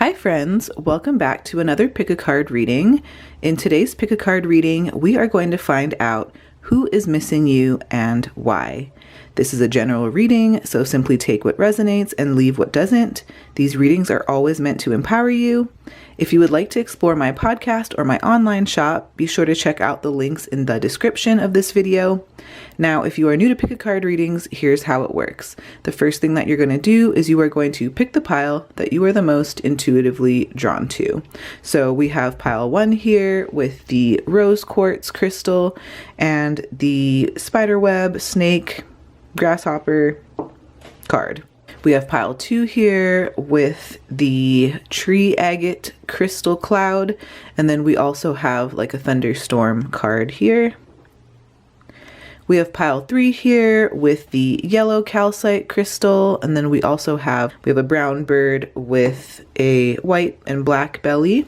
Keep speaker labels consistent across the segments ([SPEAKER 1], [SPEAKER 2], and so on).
[SPEAKER 1] Hi friends, welcome back to another pick a card reading. In today's pick a card reading, we are going to find out who is missing you and why. This is a general reading, so simply take what resonates and leave what doesn't. These readings are always meant to empower you. If you would like to explore my podcast or my online shop, be sure to check out the links in the description of this video. Now, if you are new to pick a card readings, here's how it works. The first thing that you're going to do is you are going to pick the pile that you are the most intuitively drawn to. So we have pile 1 here with the rose quartz crystal and the spiderweb, snake, grasshopper card. We have pile 2 here with the tree agate crystal cloud, and then we also have like a thunderstorm card here. We have pile 3 here with the yellow calcite crystal, and then we have a brown bird with a white and black belly.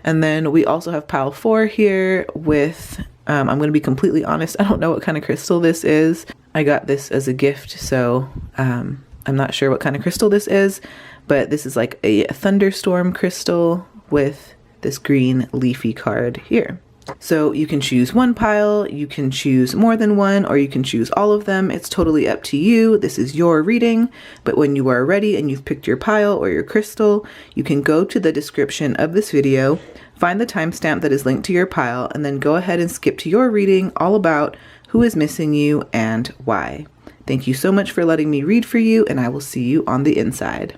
[SPEAKER 1] And then we also have pile 4 here with, I'm going to be completely honest, I don't know what kind of crystal this is. I got this as a gift, so I'm not sure what kind of crystal this is, but this is like a thunderstorm crystal with this green leafy card here. So you can choose one pile, you can choose more than one, or you can choose all of them. It's totally up to you. This is your reading, but when you are ready and you've picked your pile or your crystal, you can go to the description of this video, find the timestamp that is linked to your pile, and then go ahead and skip to your reading all about who is missing you and why. Thank you so much for letting me read for you, and I will see you on the inside.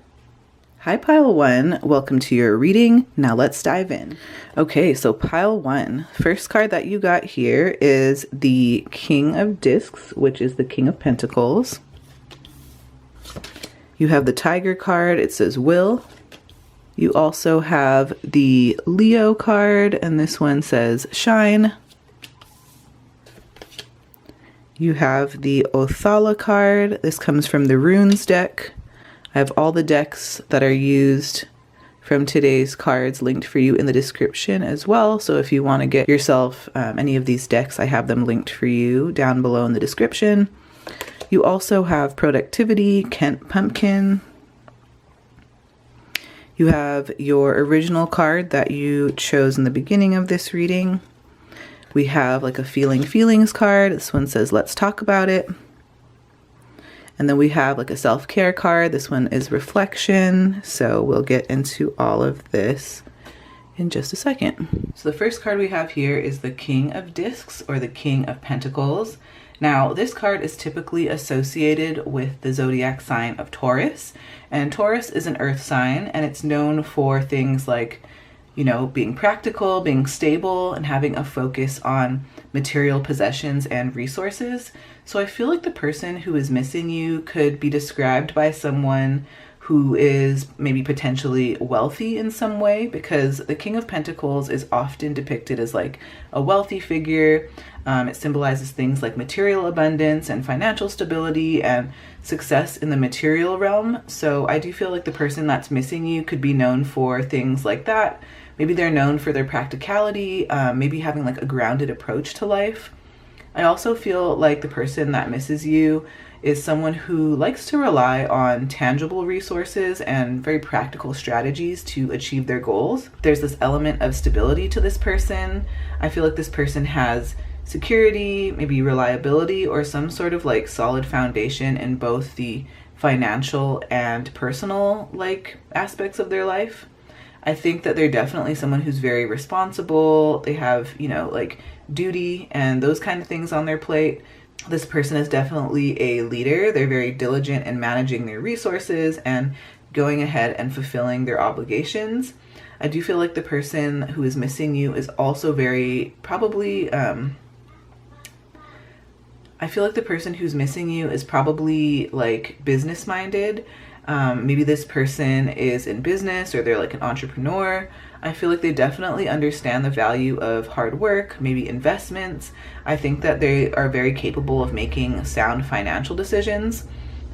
[SPEAKER 1] Hi pile 1, welcome to your reading. Now let's dive in. Okay, so pile 1, first card that you got here is the King of Discs, which is the King of Pentacles. You have the Tiger card, it says Will. You also have the Leo card, and this one says Shine. You have the Othala card. This comes from the Runes deck. I have all the decks that are used from today's cards linked for you in the description as well. So if you want to get yourself any of these decks, I have them linked for you down below in the description. You also have Productivity, Kent Pumpkin. You have your original card that you chose in the beginning of this reading. We have like a Feelings card. This one says, Let's Talk About It. And then we have like a self-care card. This one is Reflection. So we'll get into all of this in just a second. So the first card we have here is the King of Discs, or the King of Pentacles. Now, this card is typically associated with the zodiac sign of Taurus. And Taurus is an earth sign, and it's known for things like, you know, being practical, being stable, and having a focus on material possessions and resources. So I feel like the person who is missing you could be described by someone who is maybe potentially wealthy in some way, because the King of Pentacles is often depicted as like a wealthy figure. It symbolizes things like material abundance and financial stability and success in the material realm. So I do feel like the person that's missing you could be known for things like that. Maybe they're known for their practicality, maybe having like a grounded approach to life. I also feel like the person that misses you is someone who likes to rely on tangible resources and very practical strategies to achieve their goals. There's this element of stability to this person. I feel like this person has security, maybe reliability, or some sort of like solid foundation in both the financial and personal like aspects of their life. I think that they're definitely someone who's very responsible. They have, you know, like duty and those kind of things on their plate. This person is definitely a leader. They're very diligent in managing their resources and going ahead and fulfilling their obligations. I do feel like the person who is missing you is also very probably, I feel like the person who's missing you is probably like business minded. Maybe this person is in business, or they're like an entrepreneur. I feel like they definitely understand the value of hard work, maybe investments. I think that they are very capable of making sound financial decisions.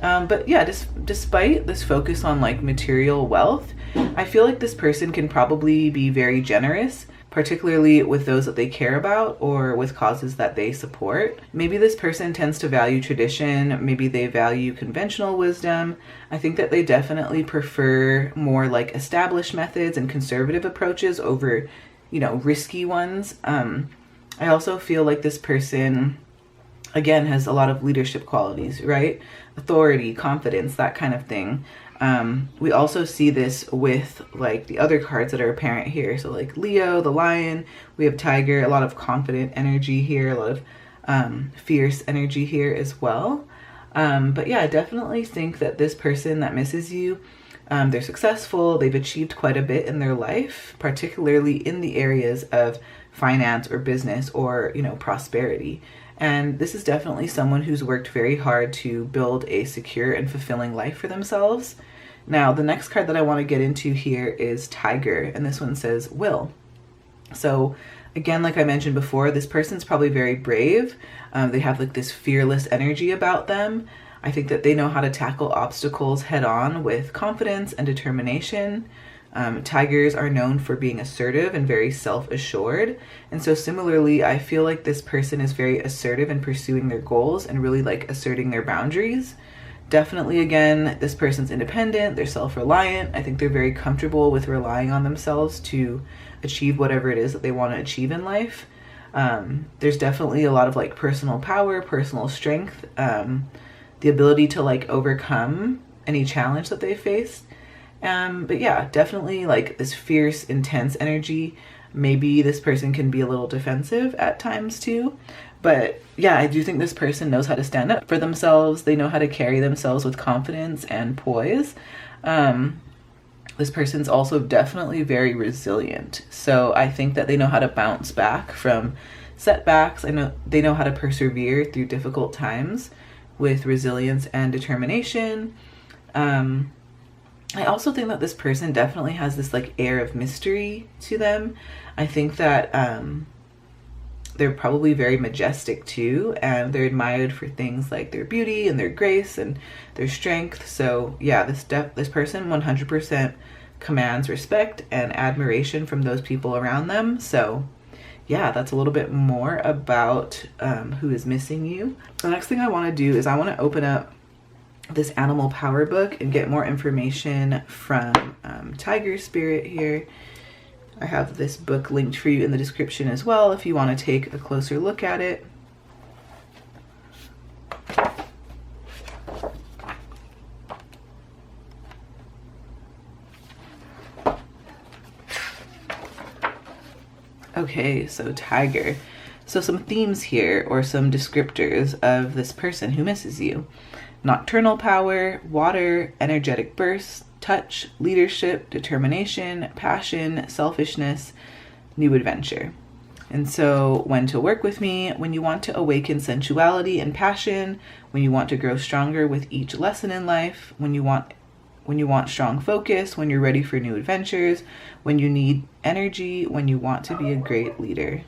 [SPEAKER 1] But yeah, despite this focus on like material wealth, I feel like this person can probably be very generous. particularly with those that they care about or with causes that they support. Maybe this person tends to value tradition, maybe they value conventional wisdom. I think that they definitely prefer more like established methods and conservative approaches over, risky ones. I also feel like this person, again, has a lot of leadership qualities, right? Authority, confidence, that kind of thing. We also see this with like the other cards that are apparent here. So like Leo, the lion, we have tiger, a lot of confident energy here, a lot of fierce energy here as well. But yeah, I definitely think that this person that misses you, they're successful, they've achieved quite a bit in their life, particularly in the areas of finance or business or, prosperity. And this is definitely someone who's worked very hard to build a secure and fulfilling life for themselves. Now, the next card that I want to get into here is Tiger, and this one says Will. So again, like I mentioned before, this person's probably very brave. They have like this fearless energy about them. I think that they know how to tackle obstacles head on with confidence and determination. Tigers are known for being assertive and very self-assured. And so similarly, I feel like this person is very assertive in pursuing their goals and really like asserting their boundaries. Definitely, again, this person's independent, they're self-reliant. I think they're very comfortable with relying on themselves to achieve whatever it is that they want to achieve in life. There's definitely a lot of like personal power, personal strength, the ability to like overcome any challenge that they face. But yeah, definitely like this fierce, intense energy. Maybe this person can be a little defensive at times too. But yeah, I do think this person knows how to stand up for themselves. They know how to carry themselves with confidence and poise. This person's also definitely very resilient. So I think that they know how to bounce back from setbacks. I know they know how to persevere through difficult times with resilience and determination. I also think that this person definitely has this like air of mystery to them. I think that they're probably very majestic too, and they're admired for things like their beauty and their grace and their strength. So yeah, this person 100% commands respect and admiration from those people around them. So yeah, that's a little bit more about who is missing you. The next thing I want to do is I want to open up this animal power book and get more information from Tiger Spirit here. I have this book linked for you in the description as well if you want to take a closer look at it. Okay, so Tiger. So some themes here, or some descriptors of this person who misses you. Nocturnal power, water, energetic bursts, touch, leadership, determination, passion, selfishness, new adventure. And so when to work with me, when you want to awaken sensuality and passion, when you want to grow stronger with each lesson in life, when you want strong focus, when you're ready for new adventures, when you need energy, when you want to be a great leader.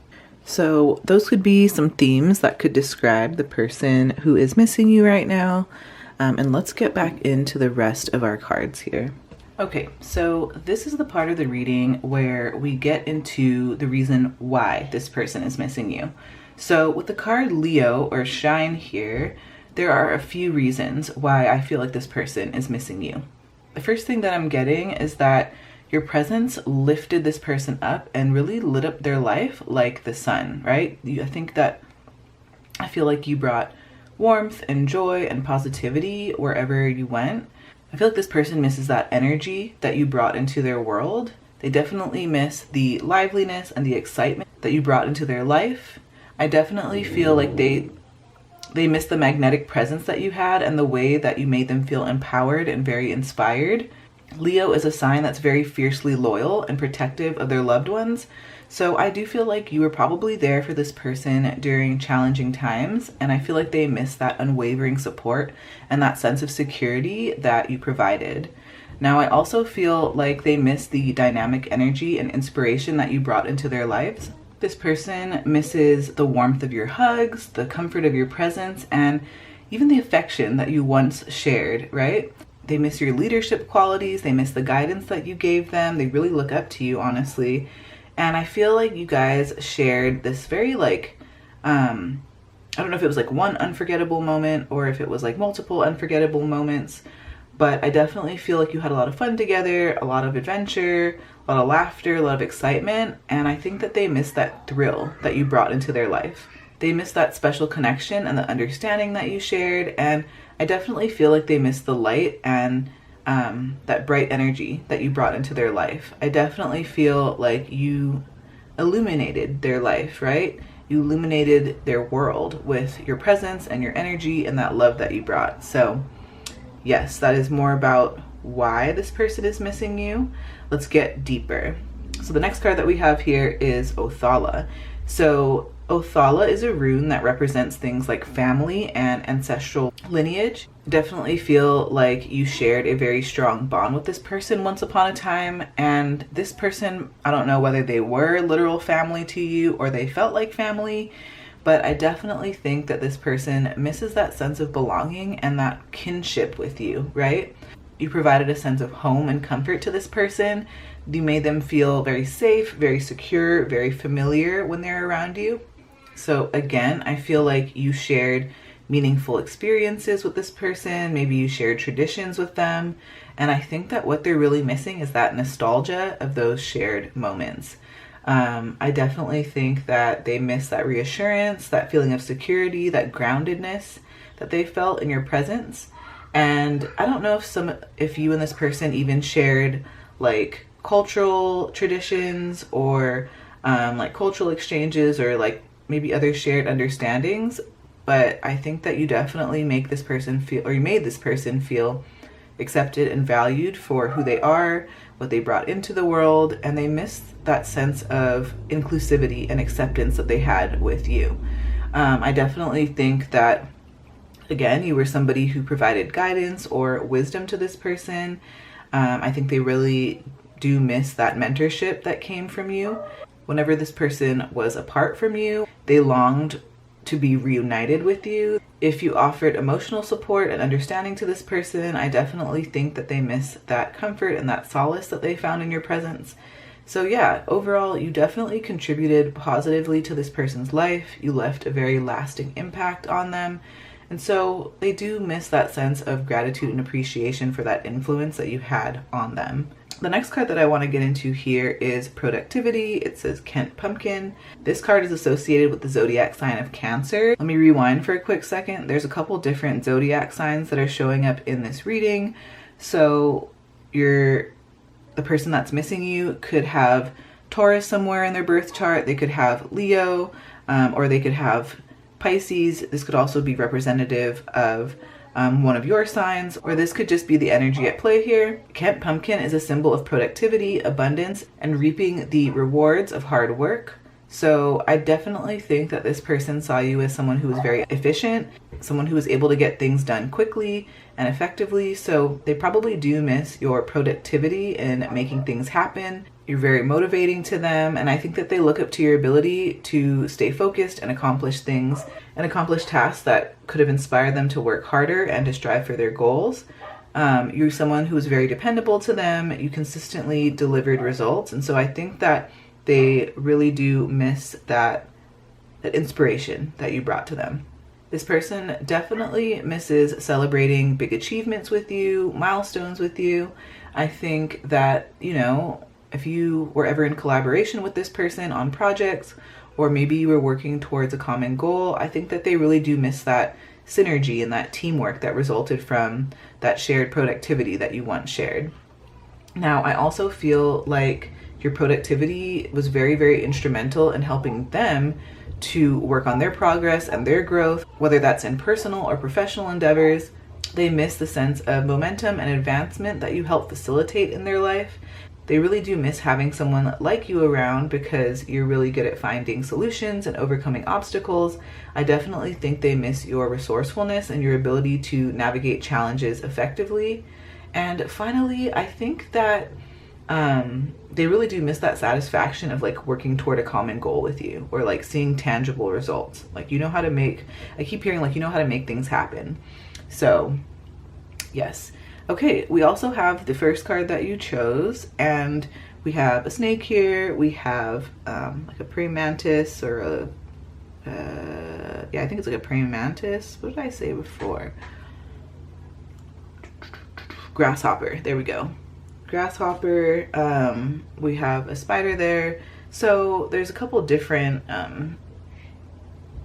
[SPEAKER 1] So those could be some themes that could describe the person who is missing you right now. And let's get back into the rest of our cards here. Okay, so this is the part of the reading where we get into the reason why this person is missing you. So with the card Leo or Shine here, there are a few reasons why I feel like this person is missing you. The first thing that I'm getting is that your presence lifted this person up and really lit up their life like the sun, right? I feel like you brought warmth and joy and positivity wherever you went. I feel like this person misses that energy that you brought into their world. They definitely miss the liveliness and the excitement that you brought into their life. I definitely feel like they miss the magnetic presence that you had and the way that you made them feel empowered and very inspired. Leo is a sign that's very fiercely loyal and protective of their loved ones. So I do feel like you were probably there for this person during challenging times, and I feel like they miss that unwavering support and that sense of security that you provided. Now, I also feel like they miss the dynamic energy and inspiration that you brought into their lives. This person misses the warmth of your hugs, the comfort of your presence, and even the affection that you once shared, right? They miss your leadership qualities. They miss the guidance that you gave them. They really look up to you, honestly. And I feel like you guys shared this very like, I don't know if it was like one unforgettable moment or if it was like multiple unforgettable moments, but I definitely feel like you had a lot of fun together, a lot of adventure, a lot of laughter, a lot of excitement, and I think that they missed that thrill that you brought into their life. They missed that special connection and the understanding that you shared, and I definitely feel like they missed the light and that bright energy that you brought into their life. I definitely feel like you illuminated their life, right? You illuminated their world with your presence and your energy and that love that you brought. So yes, that is more about why this person is missing you. Let's get deeper. So the next card that we have here is Othala. So Othala is a rune that represents things like family and ancestral lineage. Definitely feel like you shared a very strong bond with this person once upon a time, and this person, I don't know whether they were literal family to you or they felt like family, but I definitely think that this person misses that sense of belonging and that kinship with you, right? You provided a sense of home and comfort to this person. You made them feel very safe, very secure, very familiar when they're around you. So again, I feel like you shared meaningful experiences with this person. Maybe you shared traditions with them. And I think that what they're really missing is that nostalgia of those shared moments. I definitely think that they miss that reassurance, that feeling of security, that groundedness that they felt in your presence. And I don't know if you and this person even shared like cultural traditions or like cultural exchanges or like maybe other shared understandings, but I think that you definitely make this person feel, or you made this person feel accepted and valued for who they are, what they brought into the world, and they missed that sense of inclusivity and acceptance that they had with you. I definitely think that, again, you were somebody who provided guidance or wisdom to this person. I think they really do miss that mentorship that came from you. Whenever this person was apart from you, they longed to be reunited with you. If you offered emotional support and understanding to this person, I definitely think that they miss that comfort and that solace that they found in your presence. So yeah, overall, you definitely contributed positively to this person's life. You left a very lasting impact on them. And so they do miss that sense of gratitude and appreciation for that influence that you had on them. The next card that I want to get into here is productivity. It says Kent Pumpkin. This card is associated with the zodiac sign of Cancer. Let me rewind for a quick second. There's a couple different zodiac signs that are showing up in this reading. So the person that's missing you could have Taurus somewhere in their birth chart. They could have Leo, or they could have Pisces. This could also be representative of one of your signs, or this could just be the energy at play here. Kent Pumpkin is a symbol of productivity, abundance, and reaping the rewards of hard work. So I definitely think that this person saw you as someone who was very efficient, someone who was able to get things done quickly and effectively. So they probably do miss your productivity in making things happen. You're very motivating to them, and I think that they look up to your ability to stay focused and accomplish things and accomplish tasks that could have inspired them to work harder and to strive for their goals. You're someone who is very dependable to them. You consistently delivered results, and so I think that they really do miss that inspiration that you brought to them. This person definitely misses celebrating big achievements with you, milestones with you. I think that, if you were ever in collaboration with this person on projects, or maybe you were working towards a common goal, I think that they really do miss that synergy and that teamwork that resulted from that shared productivity that you once shared. Now, I also feel like your productivity was very, very instrumental in helping them to work on their progress and their growth, whether that's in personal or professional endeavors. They miss the sense of momentum and advancement that you help facilitate in their life. They really do miss having someone like you around because you're really good at finding solutions and overcoming obstacles. I definitely think they miss your resourcefulness and your ability to navigate challenges effectively. And finally, I think that they really do miss that satisfaction of like working toward a common goal with you, or like seeing tangible results. Like, I keep hearing like, how to make things happen. So yes. Okay, we also have the first card that you chose, and we have a snake here. We have like a praying mantis, or a yeah, I think it's like a praying mantis. What did I say before? Grasshopper. There we go. Grasshopper. We have a spider there. So there's a couple different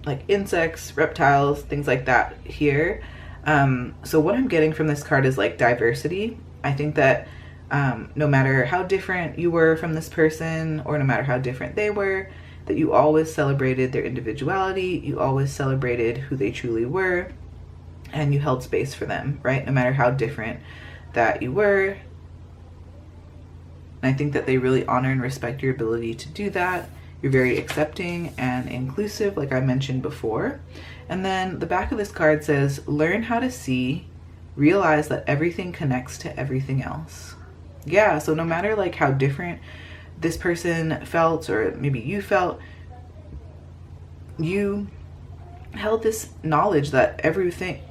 [SPEAKER 1] like insects, reptiles, things like that here. So what I'm getting from this card is like diversity. I think that no matter how different you were from this person, or no matter how different they were, that you always celebrated their individuality, you always celebrated who they truly were, and you held space for them, right? No matter how different that you were. And I think that they really honor and respect your ability to do that. You're very accepting and inclusive, like I mentioned before. And then the back of this card says, learn how to see, realize that everything connects to everything else. Yeah, so no matter like how different this person felt, or maybe you felt, you held this knowledge that everything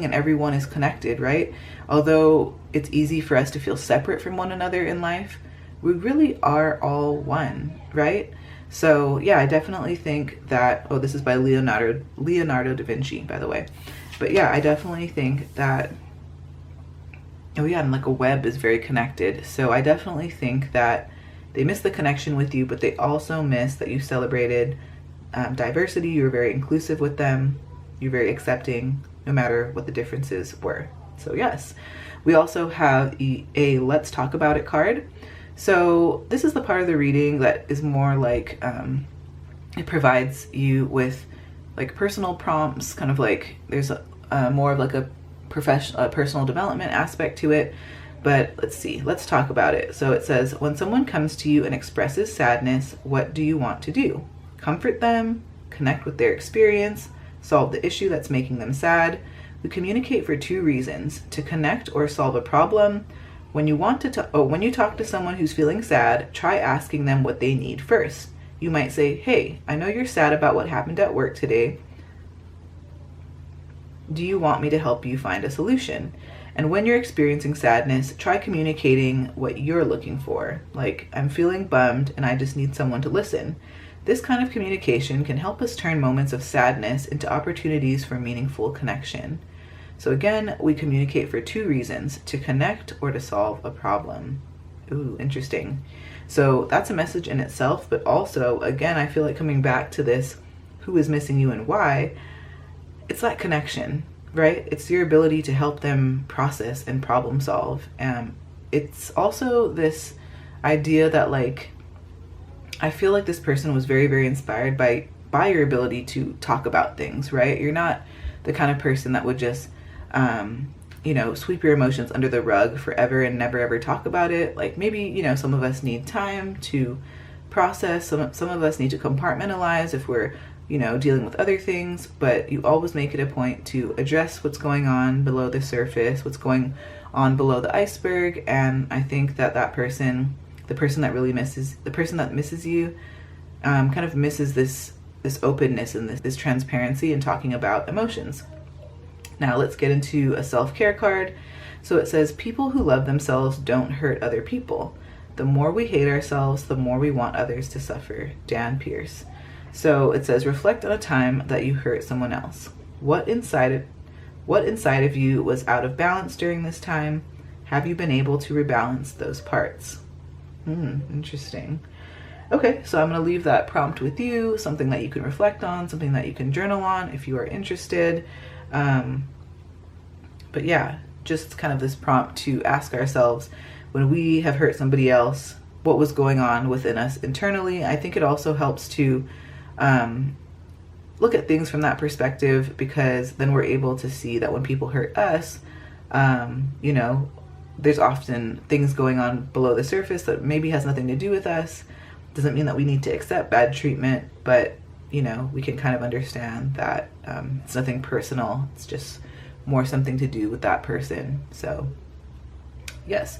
[SPEAKER 1] and everyone is connected, right? Although it's easy for us to feel separate from one another in life, we really are all one, right? So yeah, I definitely think that, oh, this is by Leonardo da Vinci, by the way. But yeah, I definitely think that, oh yeah, and like a web is very connected. So I definitely think that they miss the connection with you, but they also miss that you celebrated diversity. You were very inclusive with them. You're very accepting, no matter what the differences were. So yes, we also have a Let's Talk About It card. So this is the part of the reading that is more like, it provides you with like personal prompts, kind of like there's a more of like a personal development aspect to it. But let's see, let's talk about it. So it says, when someone comes to you and expresses sadness, what do you want to do? Comfort them, connect with their experience, solve the issue that's making them sad. We communicate for two reasons: to connect or solve a problem. When you want to when you talk to someone who's feeling sad, try asking them what they need first. You might say, hey, I know you're sad about what happened at work today. Do you want me to help you find a solution? And when you're experiencing sadness, try communicating what you're looking for. Like, I'm feeling bummed and I just need someone to listen. This kind of communication can help us turn moments of sadness into opportunities for meaningful connection. So again, we communicate for two reasons: to connect or to solve a problem. Ooh, interesting. So that's a message in itself, but also, again, I feel like coming back to this, who is missing you and why, it's that connection, right? It's your ability to help them process and problem solve. It's also this idea that, like, I feel like this person was very, very inspired by your ability to talk about things, right? You're not the kind of person that would just, sweep your emotions under the rug forever and never ever talk about it. Like, maybe, some of us need time to process. Some of us need to compartmentalize if we're, dealing with other things, but you always make it a point to address what's going on below the surface, what's going on below the iceberg. And I think that the person that misses you, kind of misses this openness and this transparency in talking about emotions. Now let's get into a self-care card. So it says, people who love themselves don't hurt other people. The more we hate ourselves, the more we want others to suffer. Dan Pierce. So it says, reflect on a time that you hurt someone else. What inside of you was out of balance during this time? Have you been able to rebalance those parts? Interesting. Okay, so I'm going to leave that prompt with you, something that you can reflect on, something that you can journal on if you are interested. But yeah, just kind of this prompt to ask ourselves, when we have hurt somebody else, what was going on within us internally. I think it also helps to look at things from that perspective, because then we're able to see that when people hurt us, there's often things going on below the surface that maybe has nothing to do with us. Doesn't mean that we need to accept bad treatment, but we can kind of understand that it's nothing personal. It's just more something to do with that person. So yes.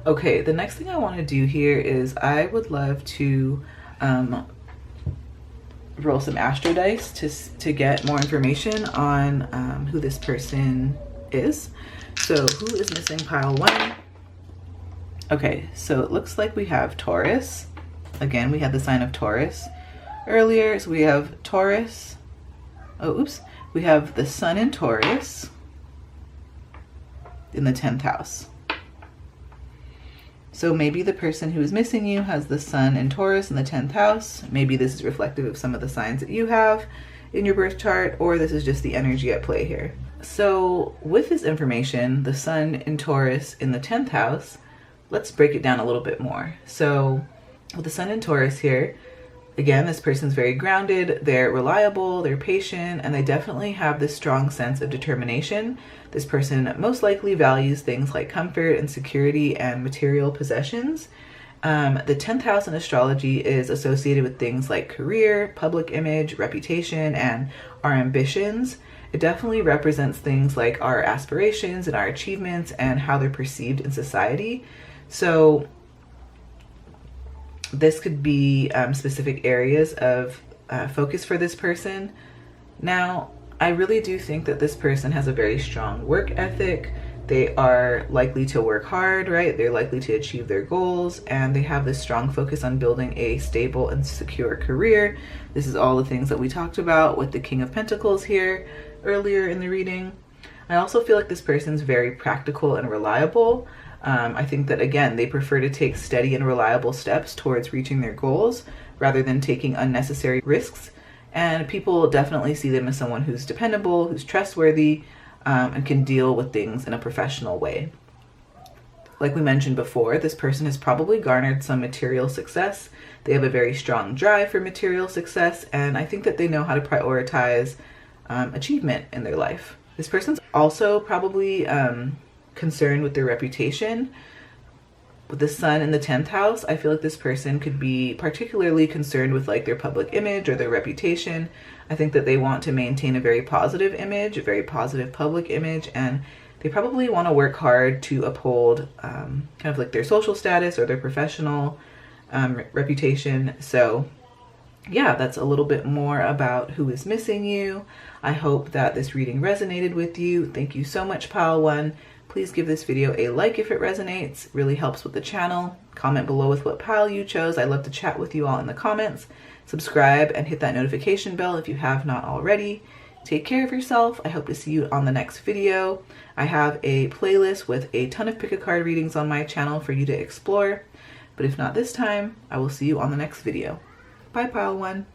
[SPEAKER 1] Okay, the next thing I want to do here is I would love to roll some astro dice to get more information on who this person is. So who is missing? Pile 1. Okay, so it looks like we have Taurus. Again, we had the sign of Taurus earlier. So we have Taurus. Oh, oops. We have the sun in Taurus in the 10th house. So maybe the person who is missing you has the sun in Taurus in the 10th house. Maybe this is reflective of some of the signs that you have in your birth chart, or this is just the energy at play here. So with this information, the sun in Taurus in the 10th house, let's break it down a little bit more. So with the sun in Taurus here, again, this person's very grounded, they're reliable, they're patient, and they definitely have this strong sense of determination. This person most likely values things like comfort and security and material possessions. The 10th house in astrology is associated with things like career, public image, reputation, and our ambitions. It definitely represents things like our aspirations and our achievements and how they're perceived in society. So this could be specific areas of focus for this person. Now, I really do think that this person has a very strong work ethic. They are likely to work hard, right? They're likely to achieve their goals, and they have this strong focus on building a stable and secure career. This is all the things that we talked about with the King of Pentacles here earlier in the reading. I also feel like this person's very practical and reliable. I think that, again, they prefer to take steady and reliable steps towards reaching their goals rather than taking unnecessary risks. And people definitely see them as someone who's dependable, who's trustworthy, and can deal with things in a professional way. Like we mentioned before, this person has probably garnered some material success. They have a very strong drive for material success, and I think that they know how to prioritize achievement in their life. This person's also probably concerned with their reputation. With the sun in the 10th house, I feel like this person could be particularly concerned with like their public image or their reputation. I think that they want to maintain a very positive image, a very positive public image, and they probably want to work hard to uphold kind of like their social status or their professional reputation. So yeah, that's a little bit more about who is missing you. I hope that this reading resonated with you. Thank you so much, Pile 1. Please give this video a like if it resonates. It really helps with the channel. Comment below with what pile you chose. I'd love to chat with you all in the comments. Subscribe and hit that notification bell if you have not already. Take care of yourself. I hope to see you on the next video. I have a playlist with a ton of pick-a-card readings on my channel for you to explore. But if not this time, I will see you on the next video. Bye, Pile 1.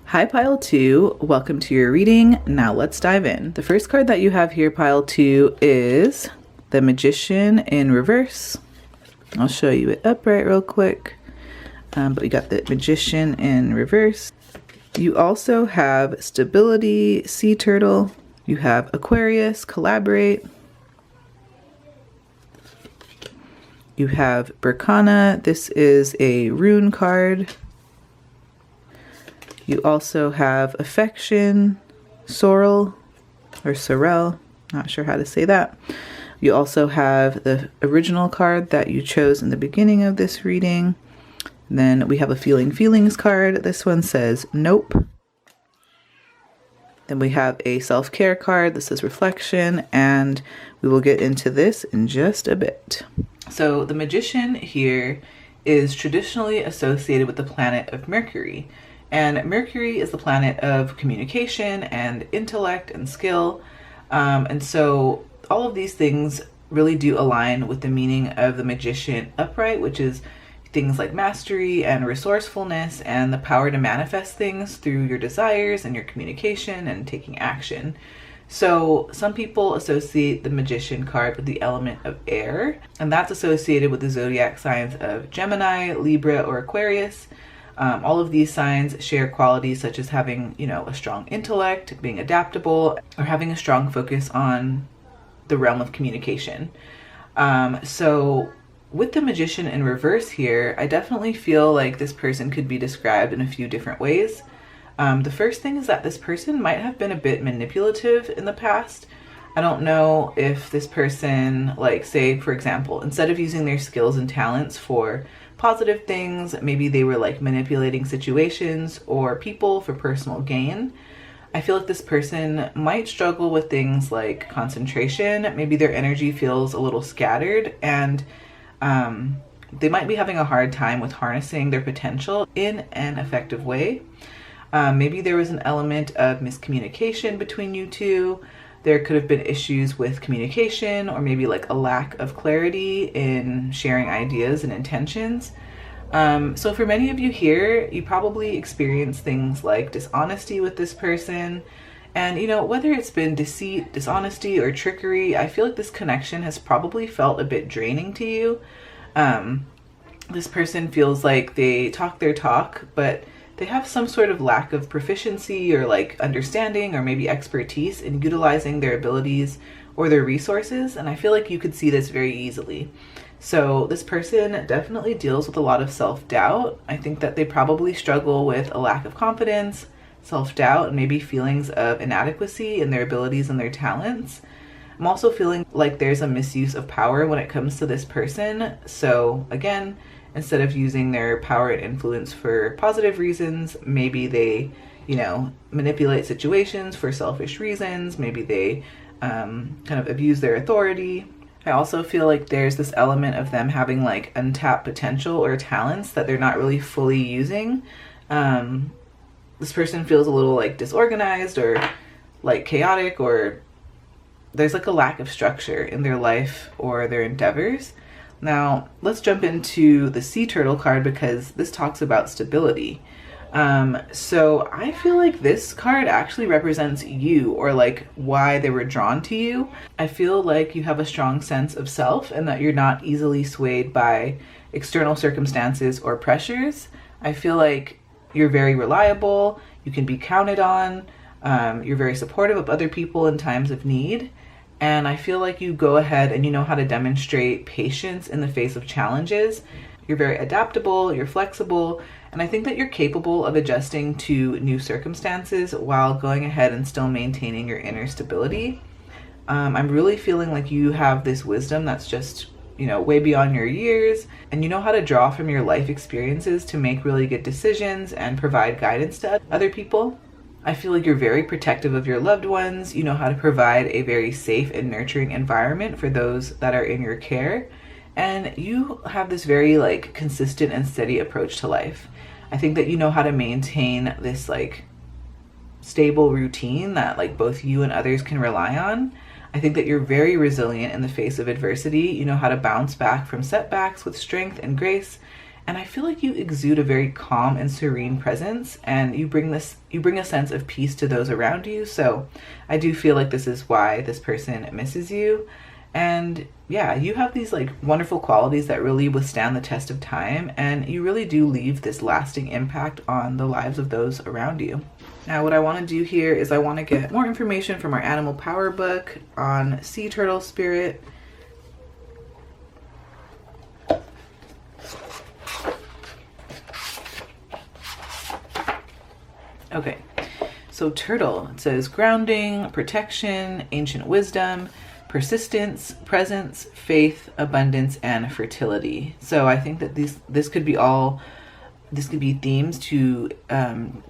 [SPEAKER 1] Hi, Pile 2. Welcome to your reading. Now let's dive in. The first card that you have here, Pile 2, is the Magician in reverse. I'll show you it upright real quick. But we got the Magician in reverse. You also have Stability, Sea Turtle. You have Aquarius, Collaborate. You have Berkana. This is a rune card. You also have Affection, Sorrel, or Sorrel. Not sure how to say that. You also have the original card that you chose in the beginning of this reading. Then we have a Feeling Feelings card. This one says Nope. Then we have a Self-Care card. This is Reflection, and we will get into this in just a bit. So the Magician here is traditionally associated with the planet of Mercury. And Mercury is the planet of communication and intellect and skill. And so all of these things really do align with the meaning of the Magician upright, which is things like mastery and resourcefulness and the power to manifest things through your desires and your communication and taking action. So some people associate the Magician card with the element of air, and that's associated with the zodiac signs of Gemini, Libra, or Aquarius. All of these signs share qualities such as having, a strong intellect, being adaptable, or having a strong focus on the realm of communication. So with the Magician in reverse here, I definitely feel like this person could be described in a few different ways. The first thing is that this person might have been a bit manipulative in the past. I don't know if this person, like, say, for example, instead of using their skills and talents for positive things, maybe they were like manipulating situations or people for personal gain. I feel like this person might struggle with things like concentration. Maybe their energy feels a little scattered, and They might be having a hard time with harnessing their potential in an effective way. Maybe there was an element of miscommunication between you two. There could have been issues with communication, or maybe like a lack of clarity in sharing ideas and intentions. So for many of you here, you probably experience things like dishonesty with this person. And, you know, whether it's been deceit, dishonesty, or trickery, I feel like this connection has probably felt a bit draining to you. This person feels like they talk their talk, but they have some sort of lack of proficiency or like understanding or maybe expertise in utilizing their abilities or their resources. And I feel like you could see this very easily. So this person definitely deals with a lot of self-doubt. I think that they probably struggle with a lack of confidence, self-doubt, and maybe feelings of inadequacy in their abilities and their talents. I'm also feeling like there's a misuse of power when it comes to this person. So again, instead of using their power and influence for positive reasons, maybe they, you know, manipulate situations for selfish reasons. Maybe they kind of abuse their authority. I also feel like there's this element of them having like untapped potential or talents that they're not really fully using. This person feels a little like disorganized or like chaotic, or there's like a lack of structure in their life or their endeavors. Now, let's jump into the sea turtle card because this talks about stability. So I feel like this card actually represents you, or like why they were drawn to you. I feel like you have a strong sense of self and that you're not easily swayed by external circumstances or pressures. I feel like you're very reliable. You can be counted on. You're very supportive of other people in times of need. And I feel like you go ahead and you know how to demonstrate patience in the face of challenges. You're very adaptable, you're flexible, and I think that you're capable of adjusting to new circumstances while going ahead and still maintaining your inner stability. I'm really feeling like you have this wisdom that's just, you know, way beyond your years, and you know how to draw from your life experiences to make really good decisions and provide guidance to other people. I feel like you're very protective of your loved ones. You know how to provide a very safe and nurturing environment for those that are in your care. And you have this very like consistent and steady approach to life. I think that you know how to maintain this like stable routine that like both you and others can rely on. I think that you're very resilient in the face of adversity. You know how to bounce back from setbacks with strength and grace. And I feel like you exude a very calm and serene presence, and you bring a sense of peace to those around you. So I do feel like this is why this person misses you. And yeah, you have these like wonderful qualities that really withstand the test of time, and you really do leave this lasting impact on the lives of those around you. Now, what I want to do here is I want to get more information from our animal power book on sea turtle spirit. Okay, so turtle, it says grounding, protection, ancient wisdom, persistence, presence, faith, abundance, and fertility. So I think that this could be themes to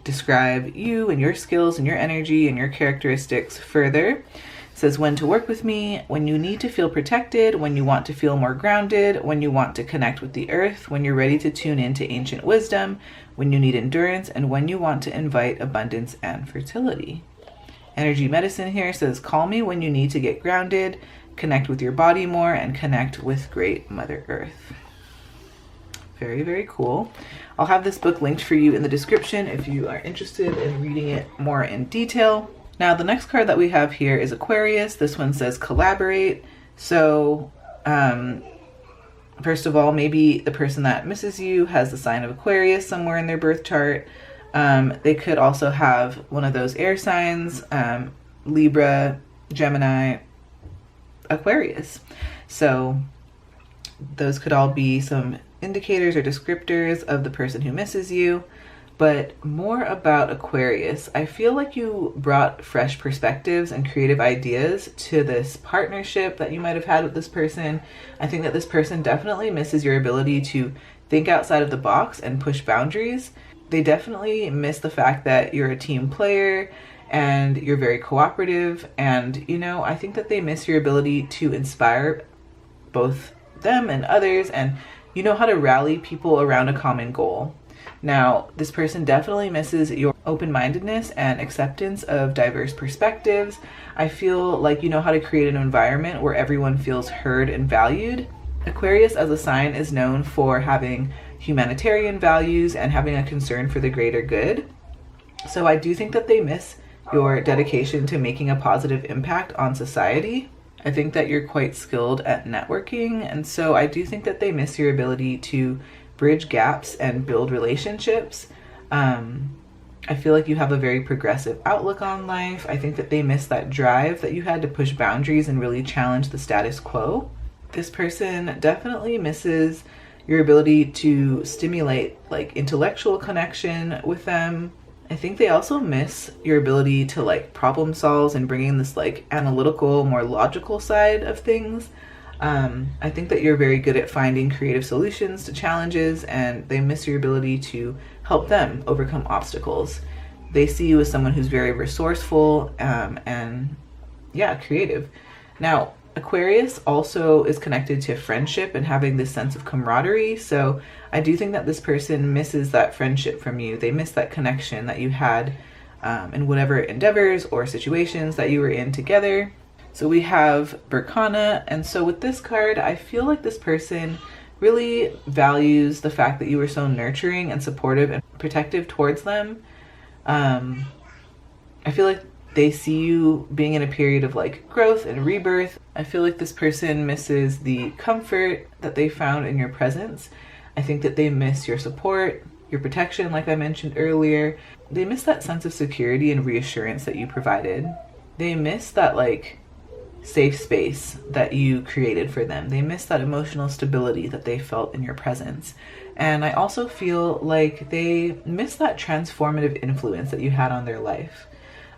[SPEAKER 1] describe you and your skills and your energy and your characteristics further. It says when to work with me, when you need to feel protected, when you want to feel more grounded, when you want to connect with the earth, when you're ready to tune into ancient wisdom, when you need endurance, and when you want to invite abundance and fertility. Energy medicine here says call me when you need to get grounded, connect with your body more, and connect with great Mother Earth. Very, very cool. I'll have this book linked for you in the description if you are interested in reading it more in detail. Now, the next card that we have here is Aquarius. This one says collaborate. So, first of all, maybe the person that misses you has the sign of Aquarius somewhere in their birth chart. They could also have one of those air signs, Libra, Gemini, Aquarius. So those could all be some indicators or descriptors of the person who misses you. But more about Aquarius, I feel like you brought fresh perspectives and creative ideas to this partnership that you might have had with this person. I think that this person definitely misses your ability to think outside of the box and push boundaries. They definitely miss the fact that you're a team player and you're very cooperative. And, you know, I think that they miss your ability to inspire both them and others, and you know how to rally people around a common goal. Now, this person definitely misses your open-mindedness and acceptance of diverse perspectives. I feel like you know how to create an environment where everyone feels heard and valued. Aquarius as a sign is known for having humanitarian values and having a concern for the greater good. So I do think that they miss your dedication to making a positive impact on society. I think that you're quite skilled at networking, and so I do think that they miss your ability to bridge gaps and build relationships. I feel like you have a very progressive outlook on life. I think that they miss that drive that you had to push boundaries and really challenge the status quo. This person definitely misses your ability to stimulate like intellectual connection with them. I think they also miss your ability to like problem solve and bring in this like analytical, more logical side of things. I think that you're very good at finding creative solutions to challenges, and they miss your ability to help them overcome obstacles. They see you as someone who's very resourceful and yeah, creative. Now, Aquarius also is connected to friendship and having this sense of camaraderie. So I do think that this person misses that friendship from you. They miss that connection that you had in whatever endeavors or situations that you were in together. So we have Berkana, and so with this card, I feel like this person really values the fact that you were so nurturing and supportive and protective towards them. I feel like they see you being in a period of like growth and rebirth. I feel like this person misses the comfort that they found in your presence. I think that they miss your support, your protection, like I mentioned earlier. They miss that sense of security and reassurance that you provided. They miss that like safe space that you created for them. They miss that emotional stability that they felt in your presence. And I also feel like they miss that transformative influence that you had on their life.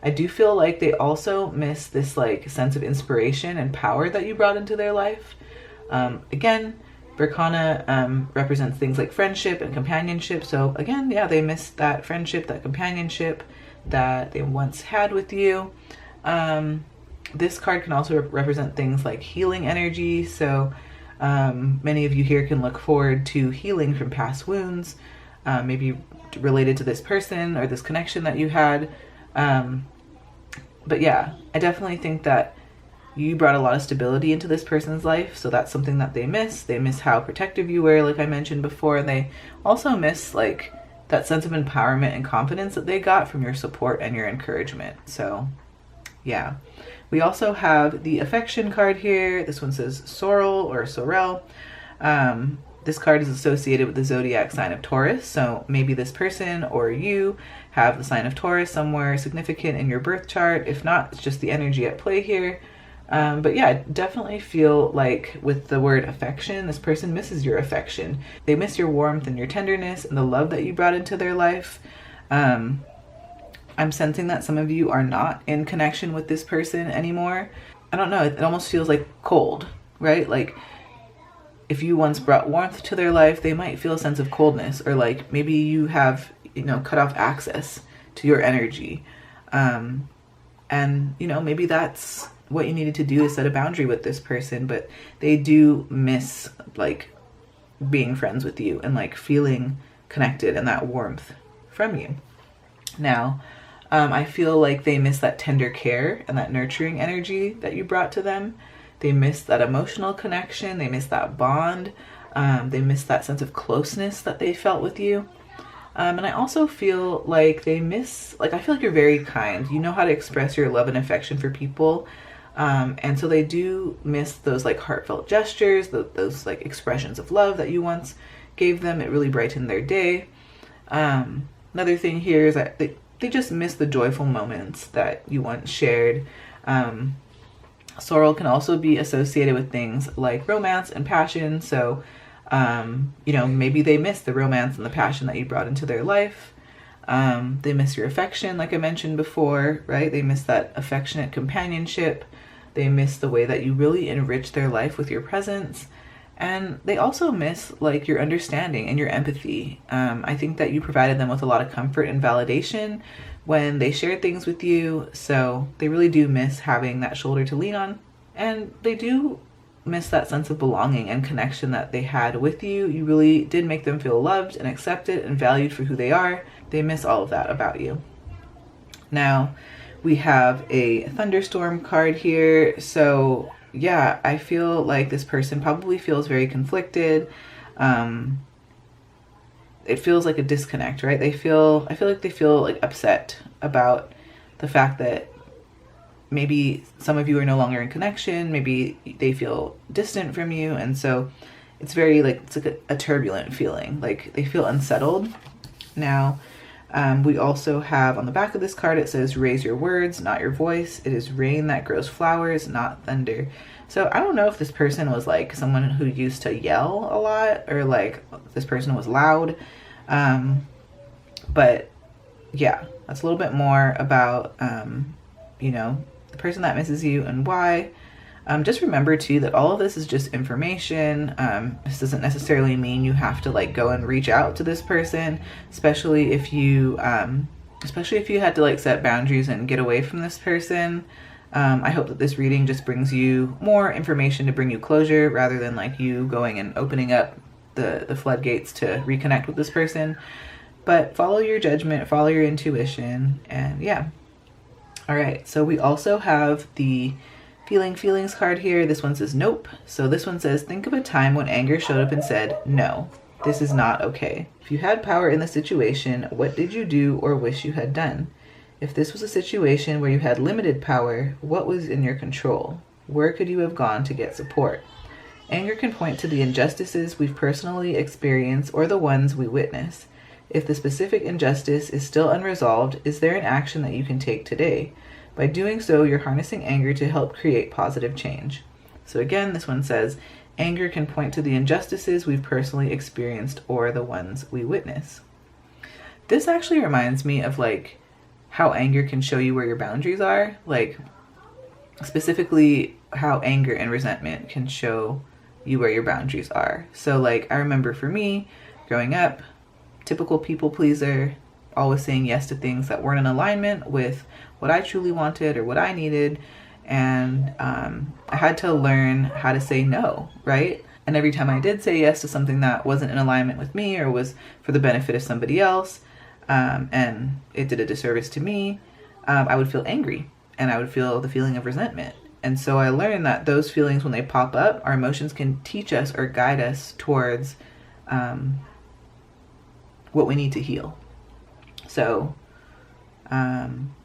[SPEAKER 1] I do feel like they also miss this like sense of inspiration and power that you brought into their life. Again, Berkana represents things like friendship and companionship. So again, yeah, they miss that friendship, that companionship that they once had with you. This card can also represent things like healing energy. So many of you here can look forward to healing from past wounds, maybe related to this person or this connection that you had. But yeah, I definitely think that you brought a lot of stability into this person's life. So that's something that they miss. They miss how protective you were, like I mentioned before. And they also miss like that sense of empowerment and confidence that they got from your support and your encouragement. So yeah. We also have the affection card here. This one says Sorrel or Sorrel. This card is associated with the zodiac sign of Taurus. So maybe this person or you have the sign of Taurus somewhere significant in your birth chart. If not, it's just the energy at play here. But yeah, I definitely feel like with the word affection, this person misses your affection. They miss your warmth and your tenderness and the love that you brought into their life. I'm sensing that some of you are not in connection with this person anymore. I don't know, it almost feels like cold, right? Like if you once brought warmth to their life, they might feel a sense of coldness, or like maybe you have, cut off access to your energy. And, maybe that's what you needed to do is set a boundary with this person, but they do miss like being friends with you and like feeling connected and that warmth from you. Now, I feel like they miss that tender care and that nurturing energy that you brought to them. They miss that emotional connection. They miss that bond. They miss that sense of closeness that they felt with you. And I also feel like they miss, I feel like you're very kind. You know how to express your love and affection for people. And so they do miss those like heartfelt gestures, those like expressions of love that you once gave them. It really brightened their day. Another thing here is that they just miss the joyful moments that you once shared. Sorrel can also be associated with things like romance and passion. So, maybe they miss the romance and the passion that you brought into their life. They miss your affection, like I mentioned before, right? They miss that affectionate companionship. They miss the way that you really enrich their life with your presence. And they also miss like your understanding and your empathy. I think that you provided them with a lot of comfort and validation when they shared things with you. So they really do miss having that shoulder to lean on. And they do miss that sense of belonging and connection that they had with you. You really did make them feel loved and accepted and valued for who they are. They miss all of that about you. Now, we have a Thunderstorm card here. So yeah, I feel like this person probably feels very conflicted. It feels like a disconnect, right? I feel like they feel like upset about the fact that maybe some of you are no longer in connection. Maybe they feel distant from you. And so it's very like, it's like a turbulent feeling. Like they feel unsettled. Now, we also have on the back of this card, it says, raise your words, not your voice. It is rain that grows flowers, not thunder. So I don't know if this person was like someone who used to yell a lot, or like this person was loud. But yeah, that's a little bit more about, you know, the person that misses you and why. Just remember too that all of this is just information. This doesn't necessarily mean you have to like go and reach out to this person, especially if you had to like set boundaries and get away from this person. I hope that this reading just brings you more information to bring you closure, rather than like you going and opening up the floodgates to reconnect with this person. But follow your judgment, follow your intuition, and yeah. All right, so we also have the feelings card here. This one says nope. So this one says, think of a time when anger showed up and said, no, this is not okay. If you had power in the situation, what did you do or wish you had done? If this was a situation where you had limited power, what was in your control? Where could you have gone to get support? Anger can point to the injustices we've personally experienced or the ones we witness. If the specific injustice is still unresolved, is there an action that you can take today? By doing so, you're harnessing anger to help create positive change. So again, this one says, anger can point to the injustices we've personally experienced or the ones we witness. This actually reminds me of like how anger can show you where your boundaries are. Like specifically how anger and resentment can show you where your boundaries are. So like I remember for me growing up, typical people pleaser, always saying yes to things that weren't in alignment with what I truly wanted or what I needed. And I had to learn how to say no, right? And every time I did say yes to something that wasn't in alignment with me or was for the benefit of somebody else, and it did a disservice to me, I would feel angry and I would feel the feeling of resentment. And so I learned that those feelings, when they pop up, our emotions can teach us or guide us towards what we need to heal. So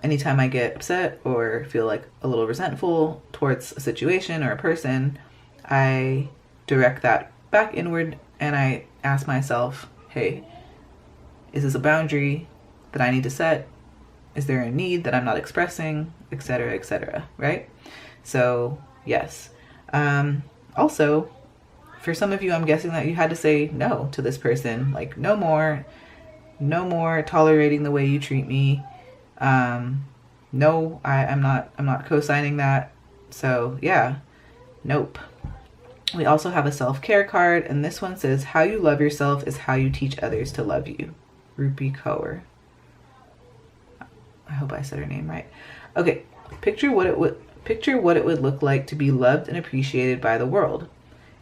[SPEAKER 1] anytime I get upset or feel like a little resentful towards a situation or a person, I direct that back inward and I ask myself, hey, is this a boundary that I need to set? Is there a need that I'm not expressing, etc., right? So yes. Also, for some of you, I'm guessing that you had to say no to this person, like no more tolerating the way you treat me. No, I'm not co-signing that. So yeah, nope. We also have a self-care card, and this one says, how you love yourself is how you teach others to love you. Rupi Kaur. I hope I said her name right. Okay, picture what it would look like to be loved and appreciated by the world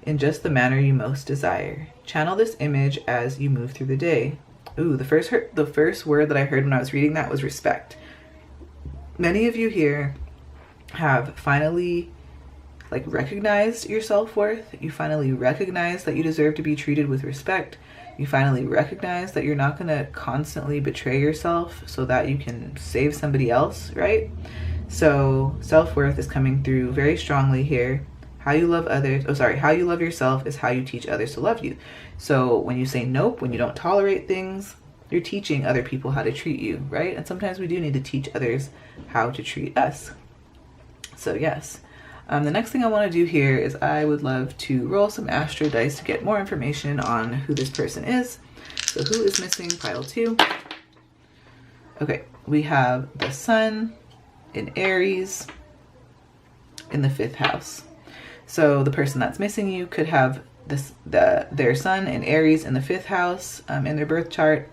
[SPEAKER 1] in just the manner you most desire. Channel this image as you move through the day. Ooh, the first word that I heard when I was reading that was respect. Many of you here have finally like recognized your self-worth. You finally recognize that you deserve to be treated with respect. You finally recognize that you're not going to constantly betray yourself so that you can save somebody else, right? So self-worth is coming through very strongly here. How you love yourself is how you teach others to love you. So when you say nope, when you don't tolerate things, you're teaching other people how to treat you, right? And sometimes we do need to teach others how to treat us. So yes. The next thing I want to do here is I would love to roll some astro dice to get more information on who this person is. So who is missing? Pile 2. Okay, we have the sun in Aries in the 5th house. So the person that's missing you could have their sun in Aries in the 5th house in their birth chart.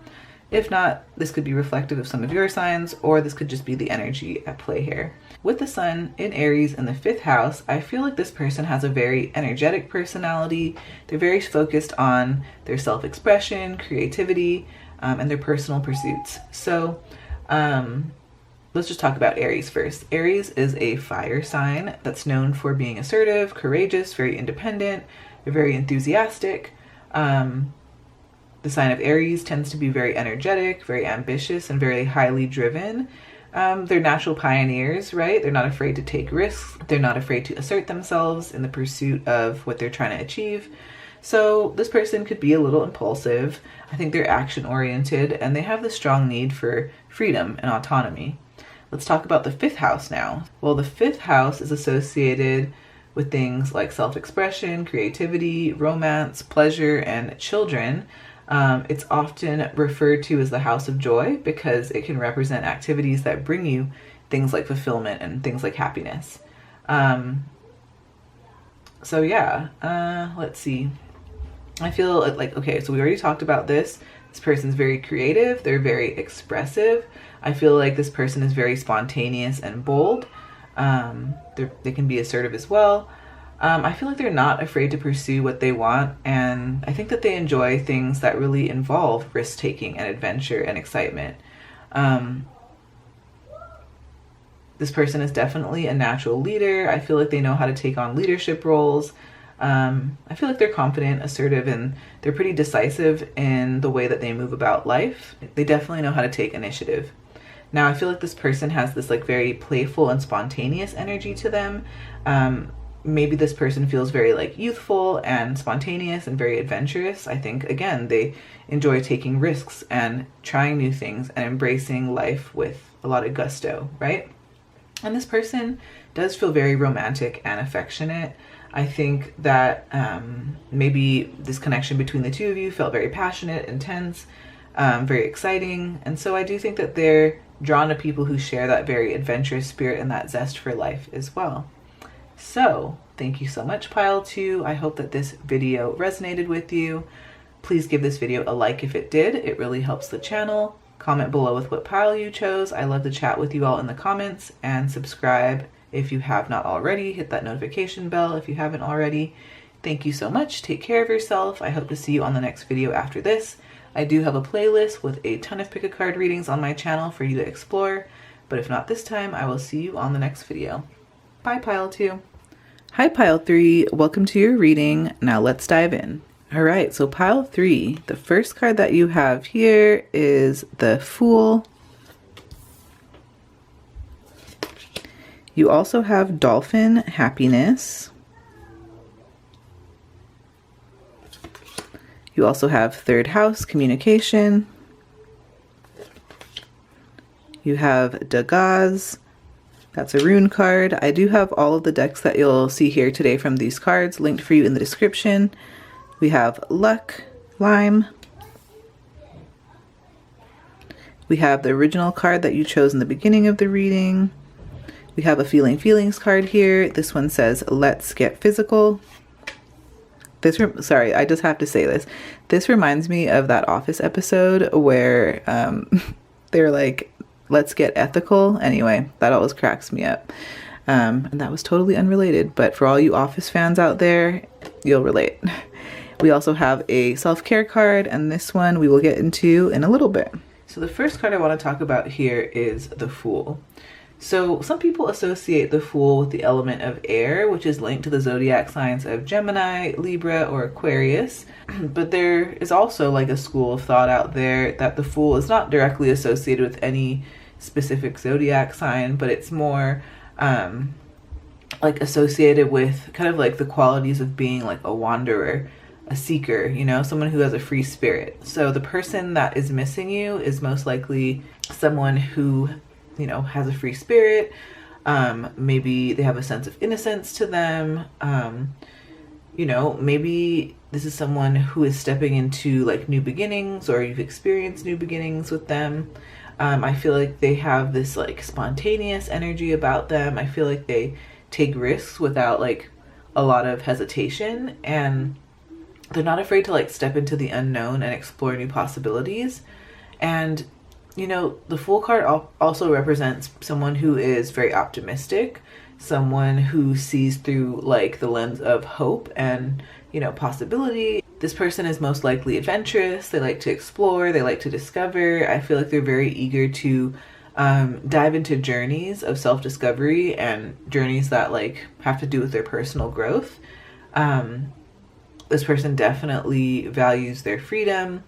[SPEAKER 1] If not, this could be reflective of some of your signs, or this could just be the energy at play here. With the sun in Aries in the 5th house, I feel like this person has a very energetic personality. They're very focused on their self-expression, creativity, and their personal pursuits. So let's just talk about Aries first. Aries is a fire sign that's known for being assertive, courageous, very independent. They're very enthusiastic. The sign of Aries tends to be very energetic, very ambitious, and very highly driven. They're natural pioneers, right? They're not afraid to take risks. They're not afraid to assert themselves in the pursuit of what they're trying to achieve. So this person could be a little impulsive. I think they're action-oriented, and they have this strong need for freedom and autonomy. Let's talk about the 5th house now. Well, the 5th house is associated with things like self-expression, creativity, romance, pleasure, and children. It's often referred to as the house of joy because it can represent activities that bring you things like fulfillment and things like happiness. So yeah, let's see. I feel like, okay, so we already talked about this. This person's very creative. They're very expressive. I feel like this person is very spontaneous and bold. They can be assertive as well. I feel like they're not afraid to pursue what they want, and I think that they enjoy things that really involve risk-taking and adventure and excitement. This person is definitely a natural leader. I feel like they know how to take on leadership roles. I feel like they're confident, assertive, and they're pretty decisive in the way that they move about life. They definitely know how to take initiative. Now, I feel like this person has this like very playful and spontaneous energy to them. Maybe this person feels very like youthful and spontaneous and very adventurous. I think, again, they enjoy taking risks and trying new things and embracing life with a lot of gusto, right? And this person does feel very romantic and affectionate. I think that maybe this connection between the two of you felt very passionate, intense, very exciting. And so I do think that they're drawn to people who share that very adventurous spirit and that zest for life as well. So thank you so much, Pile 2. I hope that this video resonated with you. Please give this video a like if it did. It really helps the channel. Comment below with what pile you chose. I love to chat with you all in the comments, and subscribe if you have not already. Hit that notification bell if you haven't already. Thank you so much. Take care of yourself. I hope to see you on the next video after this. I do have a playlist with a ton of pick a card readings on my channel for you to explore, but if not this time, I will see you on the next video. Bye, Pile 2. Hi, Pile 3. Welcome to your reading. Now let's dive in. All right, so Pile 3, the first card that you have here is the Fool. You also have Dolphin, Happiness. You also have 3rd house, Communication. You have Dagaz. That's a rune card. I do have all of the decks that you'll see here today from these cards linked for you in the description. We have Luck, Lime. We have the original card that you chose in the beginning of the reading. We have a Feeling Feelings card here. This one says, Let's Get Physical. Sorry, I just have to say this. This reminds me of that Office episode where they're like, let's get ethical. Anyway, that always cracks me up. And that was totally unrelated, but for all you Office fans out there, you'll relate. We also have a self-care card, and this one we will get into in a little bit. So the first card I want to talk about here is the Fool. So some people associate the Fool with the element of air, which is linked to the zodiac signs of Gemini, Libra, or Aquarius. But there is also like a school of thought out there that the Fool is not directly associated with any specific zodiac sign, but it's more like associated with kind of like the qualities of being like a wanderer, a seeker, you know, someone who has a free spirit. So the person that is missing you is most likely someone who, you know, has a free spirit. Maybe they have a sense of innocence to them. You know, maybe this is someone who is stepping into like new beginnings, or you've experienced new beginnings with them. I feel like they have this like spontaneous energy about them. I feel like they take risks without like a lot of hesitation, and they're not afraid to like step into the unknown and explore new possibilities. And, you know, the Fool card also represents someone who is very optimistic, someone who sees through like the lens of hope and, you know, possibility. This person is most likely adventurous. They like to explore, they like to discover. I feel like they're very eager to dive into journeys of self-discovery and journeys that like have to do with their personal growth. This person definitely values their freedom.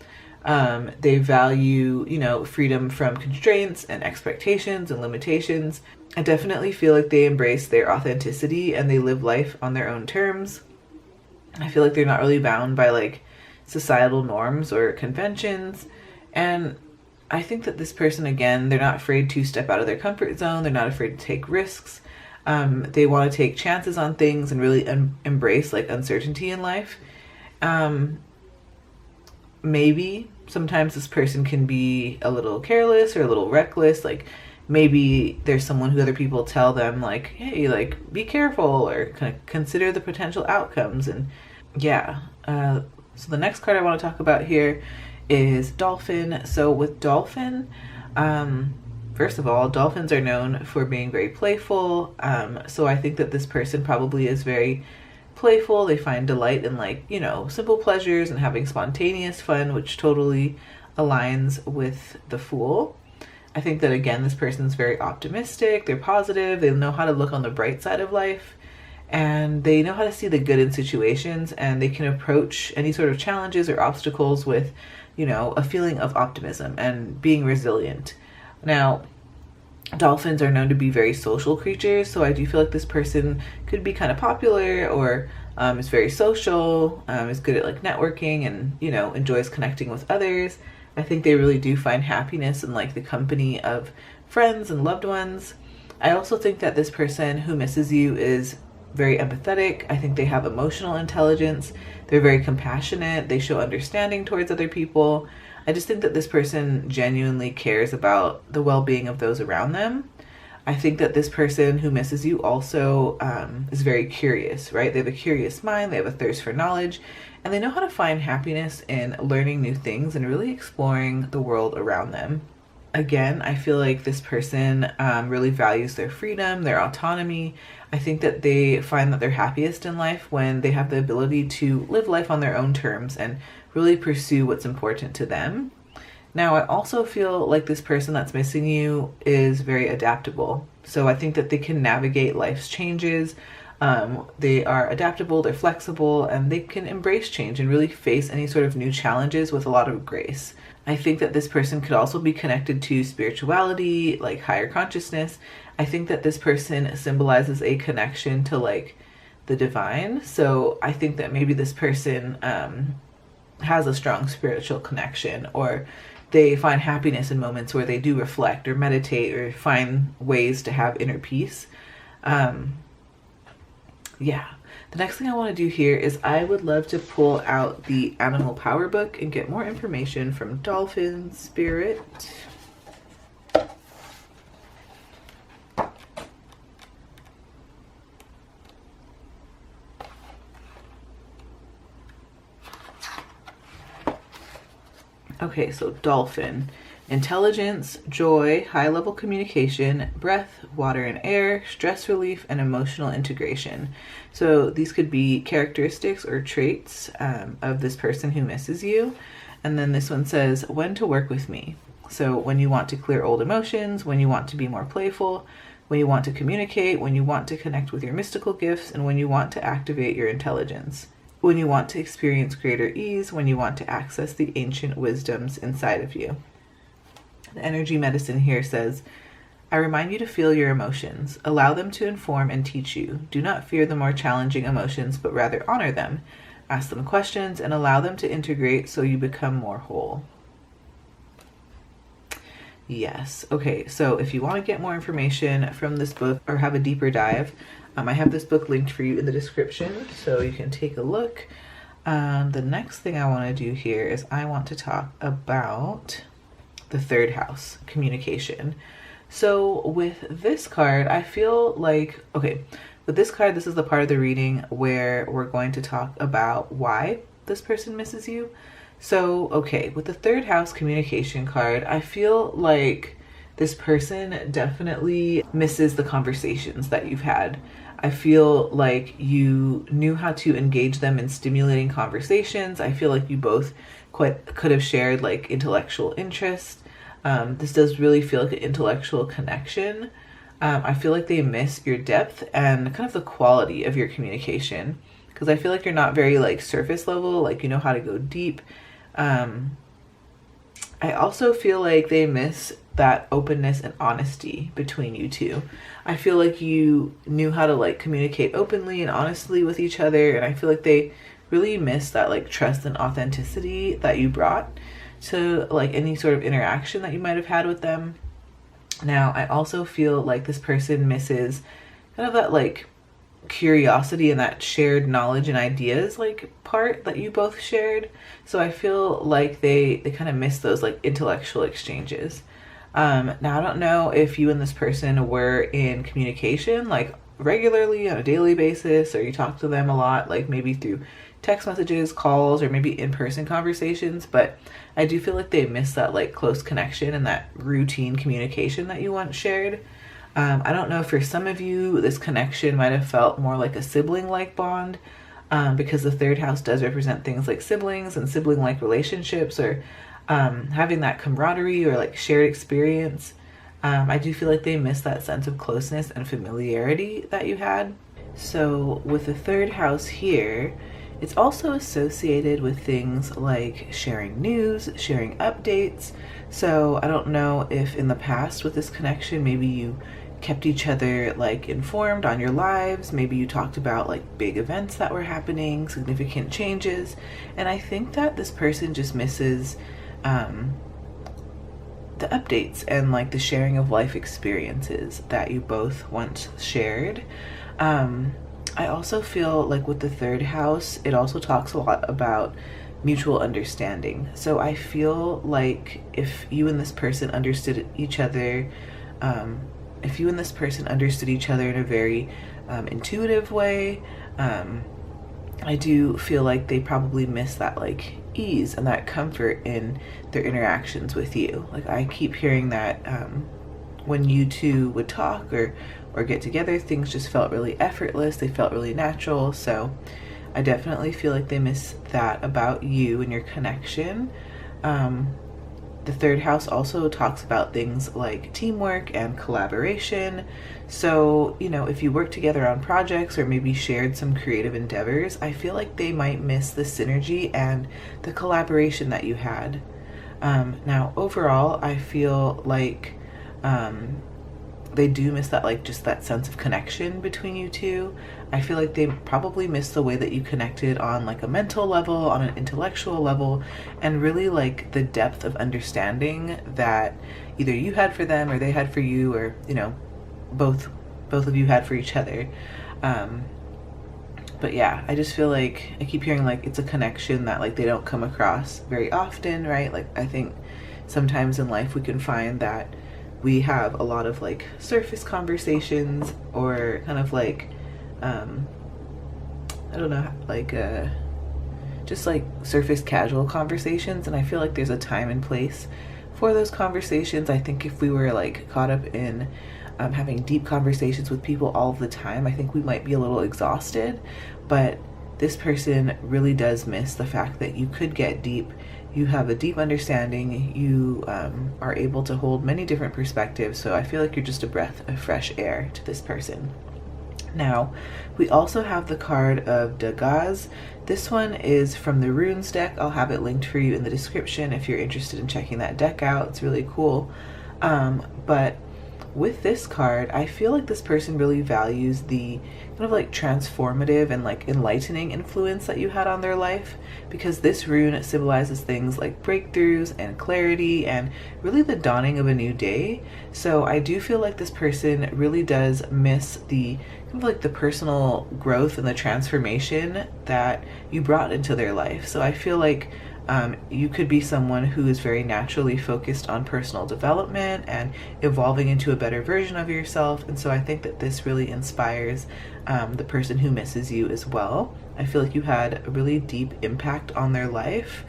[SPEAKER 1] They value, you know, freedom from constraints and expectations and limitations. I definitely feel like they embrace their authenticity and they live life on their own terms. I feel like they're not really bound by like societal norms or conventions. And I think that this person, again, they're not afraid to step out of their comfort zone. They're not afraid to take risks. They want to take chances on things and really embrace like uncertainty in life. Maybe sometimes this person can be a little careless or a little reckless. Like maybe there's someone who other people tell them like, hey, like be careful or kind of consider the potential outcomes. And yeah, so the next card I want to talk about here is Dolphin. So with Dolphin, first of all, dolphins are known for being very playful. So I think that this person probably is very playful. They find delight in like, you know, simple pleasures and having spontaneous fun, which totally aligns with the Fool. I think that again, this person's very optimistic. They're positive. They know how to look on the bright side of life. And they know how to see the good in situations, and they can approach any sort of challenges or obstacles with, you know, a feeling of optimism and being resilient. Now, dolphins are known to be very social creatures, so I do feel like this person could be kind of popular or is very social, is good at like networking and, you know, enjoys connecting with others. I think they really do find happiness in like the company of friends and loved ones. I also think that this person who misses you is very empathetic. I think they have emotional intelligence. They're very compassionate. They show understanding towards other people. I just think that this person genuinely cares about the well-being of those around them. I think that this person who misses you also is very curious, right? They have a curious mind. They have a thirst for knowledge, and they know how to find happiness in learning new things and really exploring the world around them. Again, I feel like this person really values their freedom, their autonomy. I think that they find that they're happiest in life when they have the ability to live life on their own terms and really pursue what's important to them. Now, I also feel like this person that's missing you is very adaptable. So I think that they can navigate life's changes. They are adaptable, they're flexible, and they can embrace change and really face any sort of new challenges with a lot of grace. I think that this person could also be connected to spirituality, like higher consciousness. I think that this person symbolizes a connection to like the divine. So I think that maybe this person has a strong spiritual connection, or they find happiness in moments where they do reflect or meditate or find ways to have inner peace. Yeah. The next thing I want to do here is I would love to pull out the Animal Power book and get more information from Dolphin Spirit. Okay, so Dolphin. Intelligence, joy, high-level communication, breath, water and air, stress relief, and emotional integration. So these could be characteristics or traits of this person who misses you. And then this one says, when to work with me. So when you want to clear old emotions, when you want to be more playful, when you want to communicate, when you want to connect with your mystical gifts, and when you want to activate your intelligence. When you want to experience greater ease, when you want to access the ancient wisdoms inside of you. The energy medicine here says, I remind you to feel your emotions. Allow them to inform and teach you. Do not fear the more challenging emotions, but rather honor them. Ask them questions and allow them to integrate so you become more whole. Yes. Okay, so if you want to get more information from this book or have a deeper dive, I have this book linked for you in the description, so you can take a look. The next thing I want to do here is I want to talk about the third house, communication. So with this card, I feel like, okay, with this card, this is the part of the reading where we're going to talk about why this person misses you. So, okay, with the third house communication card, I feel like this person definitely misses the conversations that you've had. I feel like you knew how to engage them in stimulating conversations. I feel like you both could have shared like intellectual interest. This does really feel like an intellectual connection. I feel like they miss your depth and kind of the quality of your communication, because I feel like you're not very like surface level, like you know how to go deep. I also feel like they miss that openness and honesty between you two. I feel like you knew how to like communicate openly and honestly with each other, and I feel like they really miss that like trust and authenticity that you brought to like any sort of interaction that you might have had with them. Now, I also feel like this person misses kind of that like curiosity and that shared knowledge and ideas like part that you both shared. So I feel like they kind of miss those like intellectual exchanges. Now I don't know if you and this person were in communication like regularly on a daily basis, or you talk to them a lot, like maybe through text messages, calls, or maybe in-person conversations, but I do feel like they miss that like close connection and that routine communication that you once shared. I don't know, for some of you, this connection might have felt more like a sibling-like bond, because the third house does represent things like siblings and sibling-like relationships, or having that camaraderie or like shared experience. I do feel like they miss that sense of closeness and familiarity that you had. So with the third house here, it's also associated with things like sharing news, sharing updates. So I don't know if in the past with this connection, maybe you kept each other like informed on your lives. Maybe you talked about like big events that were happening, significant changes. And I think that this person just misses the updates and like the sharing of life experiences that you both once shared. I also feel like with the third house, it also talks a lot about mutual understanding. So I feel like if you and this person understood each other, in a very intuitive way, I do feel like they probably miss that like ease and that comfort in their interactions with you. Like I keep hearing that when you two would talk or get together, things just felt really effortless. They felt really natural. So I definitely feel like they miss that about you and your connection. The third house also talks about things like teamwork and collaboration. So, you know, if you work together on projects or maybe shared some creative endeavors, I feel like they might miss the synergy and the collaboration that you had. Now, overall, I feel like they do miss that, like, just that sense of connection between you two. I feel like they probably miss the way that you connected on like a mental level, on an intellectual level, and really like the depth of understanding that either you had for them or they had for you, or, you know, both of you had for each other. But yeah, I just feel like I keep hearing like it's a connection that like they don't come across very often, right? Like I think sometimes in life we can find that we have a lot of like surface conversations, or kind of like I don't know, like just like surface casual conversations, and I feel like there's a time and place for those conversations. I think if we were like caught up in having deep conversations with people all of the time, I think we might be a little exhausted. But this person really does miss the fact that you could get deep. You have a deep understanding. You are able to hold many different perspectives. So I feel like you're just a breath of fresh air to this person. Now, we also have the card of Dagaz. This one is from the Runes deck. I'll have it linked for you in the description if you're interested in checking that deck out. It's really cool. But with this card, I feel like this person really values the kind of like transformative and like enlightening influence that you had on their life, because this rune symbolizes things like breakthroughs and clarity and really the dawning of a new day. So I do feel like this person really does miss the kind of like the personal growth and the transformation that you brought into their life. So I feel like you could be someone who is very naturally focused on personal development and evolving into a better version of yourself. And so I think that this really inspires the person who misses you as well. I feel like you had a really deep impact on their life.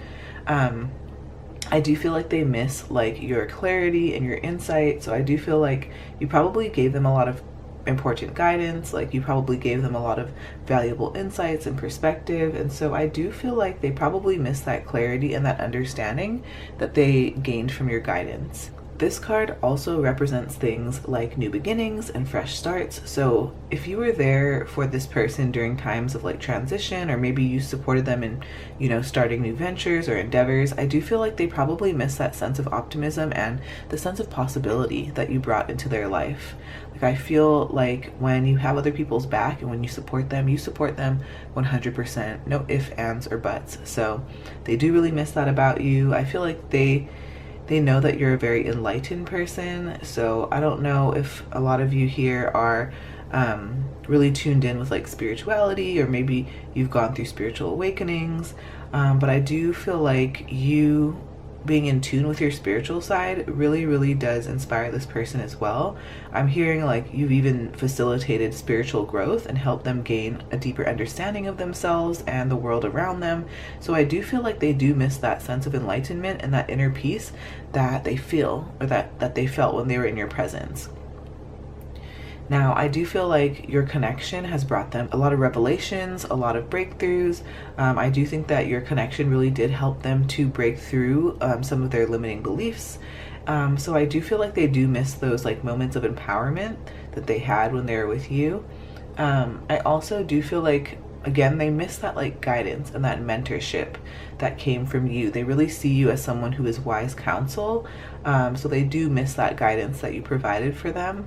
[SPEAKER 1] I do feel like they miss like your clarity and your insight. So I do feel like you probably gave them a lot of important guidance, like you probably gave them a lot of valuable insights and perspective. And so I do feel like they probably miss that clarity and that understanding that they gained from your guidance. This card also represents things like new beginnings and fresh starts. So if you were there for this person during times of like transition, or maybe you supported them in, you know, starting new ventures or endeavors, I do feel like they probably miss that sense of optimism and the sense of possibility that you brought into their life. Like I feel like when you have other people's back and when you support them 100%, no ifs, ands, or buts. So they do really miss that about you. I feel like they know that you're a very enlightened person. So I don't know if a lot of you here are really tuned in with like spirituality, or maybe you've gone through spiritual awakenings. But I do feel like you being in tune with your spiritual side really does inspire this person as well. I'm hearing like you've even facilitated spiritual growth and helped them gain a deeper understanding of themselves and the world around them. So I do feel like they do miss that sense of enlightenment and that inner peace that they feel, or that they felt when they were in your presence. Now, I do feel like your connection has brought them a lot of revelations, a lot of breakthroughs. I do think that your connection really did help them to break through some of their limiting beliefs. So I do feel like they do miss those like moments of empowerment that they had when they were with you. I also do feel like, again, they miss that like guidance and that mentorship that came from you. They really see you as someone who is wise counsel. So they do miss that guidance that you provided for them.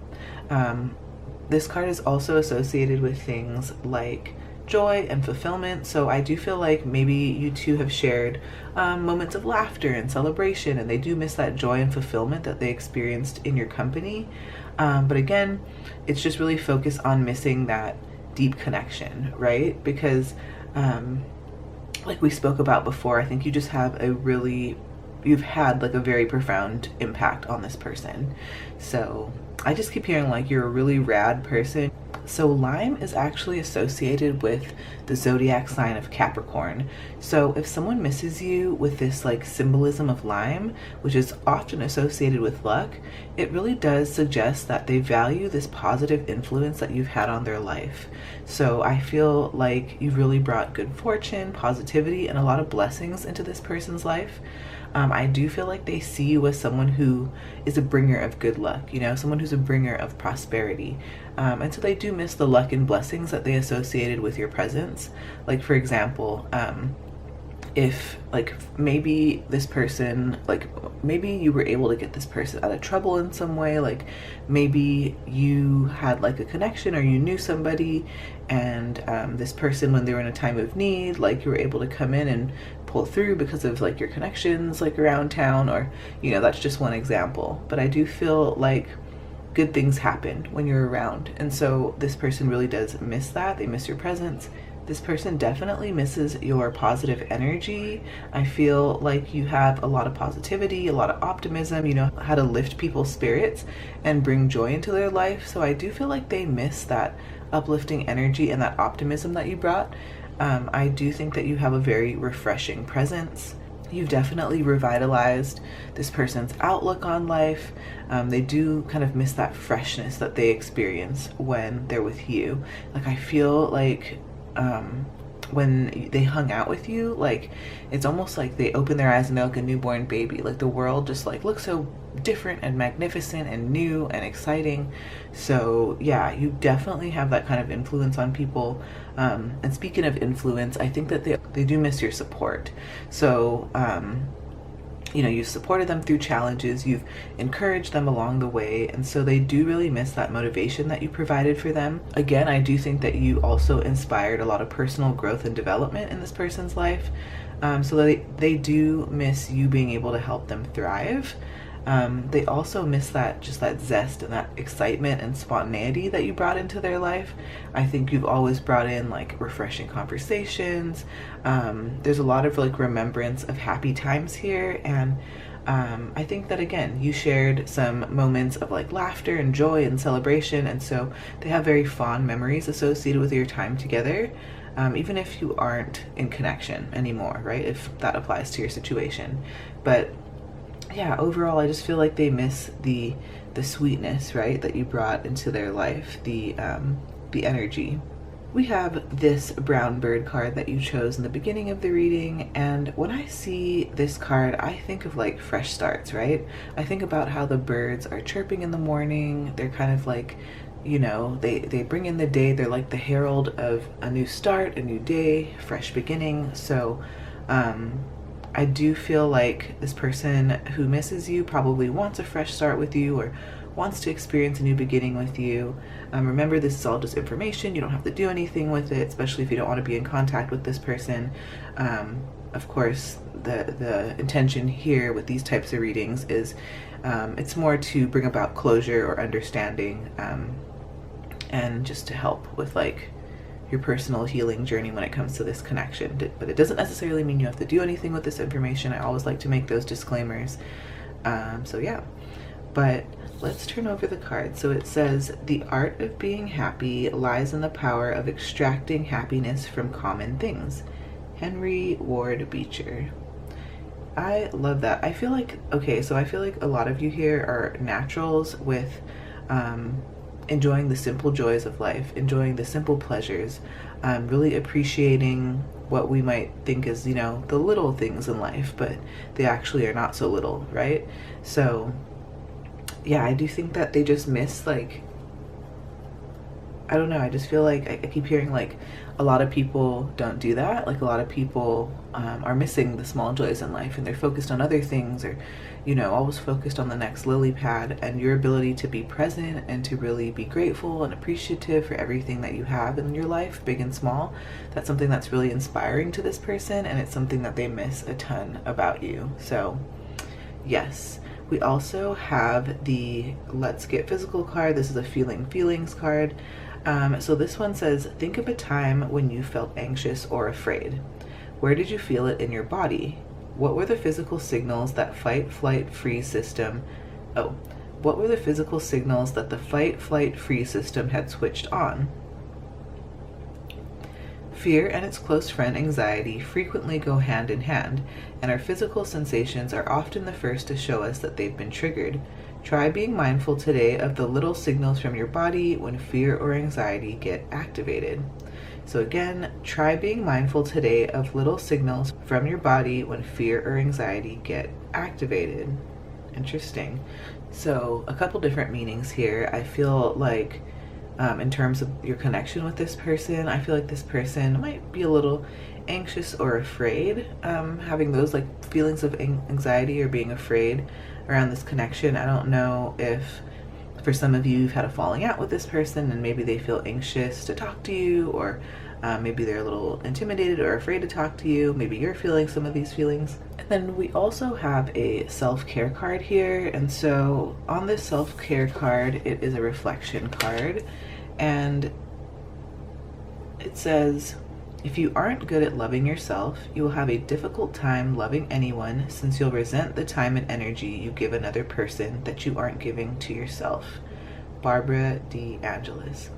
[SPEAKER 1] This card is also associated with things like joy and fulfillment. So I do feel like maybe you two have shared moments of laughter and celebration, and they do miss that joy and fulfillment that they experienced in your company. But again, it's just really focused on missing that deep connection, right? Because like we spoke about before, I think you just have you've had like a very profound impact on this person. So I just keep hearing like you're a really rad person. So lime is actually associated with the zodiac sign of Capricorn. So if someone misses you with this like symbolism of lime, which is often associated with luck, it really does suggest that they value this positive influence that you've had on their life. So I feel like you've really brought good fortune, positivity, and a lot of blessings into this person's life. I do feel like they see you as someone who is a bringer of good luck, you know, someone who's a bringer of prosperity. And so they do miss the luck and blessings that they associated with your presence. Like, for example, if like maybe this person, like maybe you were able to get this person out of trouble in some way, like maybe you had like a connection or you knew somebody, and this person, when they were in a time of need, like you were able to come in and pull through because of like your connections like around town, or you know, that's just one example. But I do feel like good things happen when you're around, and so this person really does miss that. They miss your presence. This person definitely misses your positive energy. I feel like you have a lot of positivity, a lot of optimism, you know how to lift people's spirits and bring joy into their life. So I do feel like they miss that uplifting energy and that optimism that you brought. I do think that you have a very refreshing presence. You've definitely revitalized this person's outlook on life. They do kind of miss that freshness that they experience when they're with you. Like I feel like when they hung out with you, like it's almost like they open their eyes and they're like a newborn baby. Like the world just like looks so different and magnificent and new and exciting. So yeah, you definitely have that kind of influence on people. And speaking of influence, I think that they do miss your support. So you know, you've supported them through challenges, you've encouraged them along the way, and so they do really miss that motivation that you provided for them. Again, I do think that you also inspired a lot of personal growth and development in this person's life, so they do miss you being able to help them thrive. They also miss that zest and that excitement and spontaneity that you brought into their life. I think you've always brought in like refreshing conversations. There's a lot of like remembrance of happy times here, and I think that again you shared some moments of like laughter and joy and celebration, and so they have very fond memories associated with your time together. even if you aren't in connection anymore, right? If that applies to your situation. But yeah, overall, I just feel like they miss the sweetness, right, that you brought into their life, the energy. We have this brown bird card that you chose in the beginning of the reading, and when I see this card, I think of like fresh starts, right? I think about how the birds are chirping in the morning. They're kind of like, you know, they bring in the day. They're like the herald of a new start, a new day, fresh beginning. So I do feel like this person who misses you probably wants a fresh start with you, or wants to experience a new beginning with you. Remember, this is all just information. You don't have to do anything with it, especially if you don't want to be in contact with this person. Of course, the intention here with these types of readings is it's more to bring about closure or understanding, and just to help with like your personal healing journey when it comes to this connection. But it doesn't necessarily mean you have to do anything with this information. I always like to make those disclaimers. So yeah, but let's turn over the card. So it says, the art of being happy lies in the power of extracting happiness from common things. Henry Ward Beecher. I love that. I feel like, okay, so I feel like a lot of you here are naturals with enjoying the simple joys of life, enjoying the simple pleasures, really appreciating what we might think is, you know, the little things in life, but they actually are not so little, right? So yeah, I do think that they just miss, like, I don't know, I just feel like I keep hearing like a lot of people don't do that. Like a lot of people are missing the small joys in life, and they're focused on other things, or, you know, always focused on the next lily pad. And your ability to be present and to really be grateful and appreciative for everything that you have in your life, big and small, that's something that's really inspiring to this person, and it's something that they miss a ton about you. So yes. We also have the Let's Get Physical card. This is a Feeling Feelings card. So this one says, think of a time when you felt anxious or afraid. Where did you feel it in your body? What were the physical signals that what were the physical signals that the fight, flight, freeze system had switched on? Fear and its close friend anxiety frequently go hand in hand, and our physical sensations are often the first to show us that they've been triggered. Try being mindful today of the little signals from your body when fear or anxiety get activated. So again, try being mindful today of little signals from your body when fear or anxiety get activated. Interesting. So a couple different meanings here. I feel like in terms of your connection with this person, I feel like this person might be a little anxious or afraid, having those like feelings of anxiety or being afraid around this connection. I don't know if for some of you you've had a falling out with this person and maybe they feel anxious to talk to you, or maybe they're a little intimidated or afraid to talk to you. Maybe you're feeling some of these feelings. And then we also have a self-care card here, and so on this self-care card, it is a reflection card. And it says, if you aren't good at loving yourself, you will have a difficult time loving anyone, since you'll resent the time and energy you give another person that you aren't giving to yourself. Barbara D. Angelis.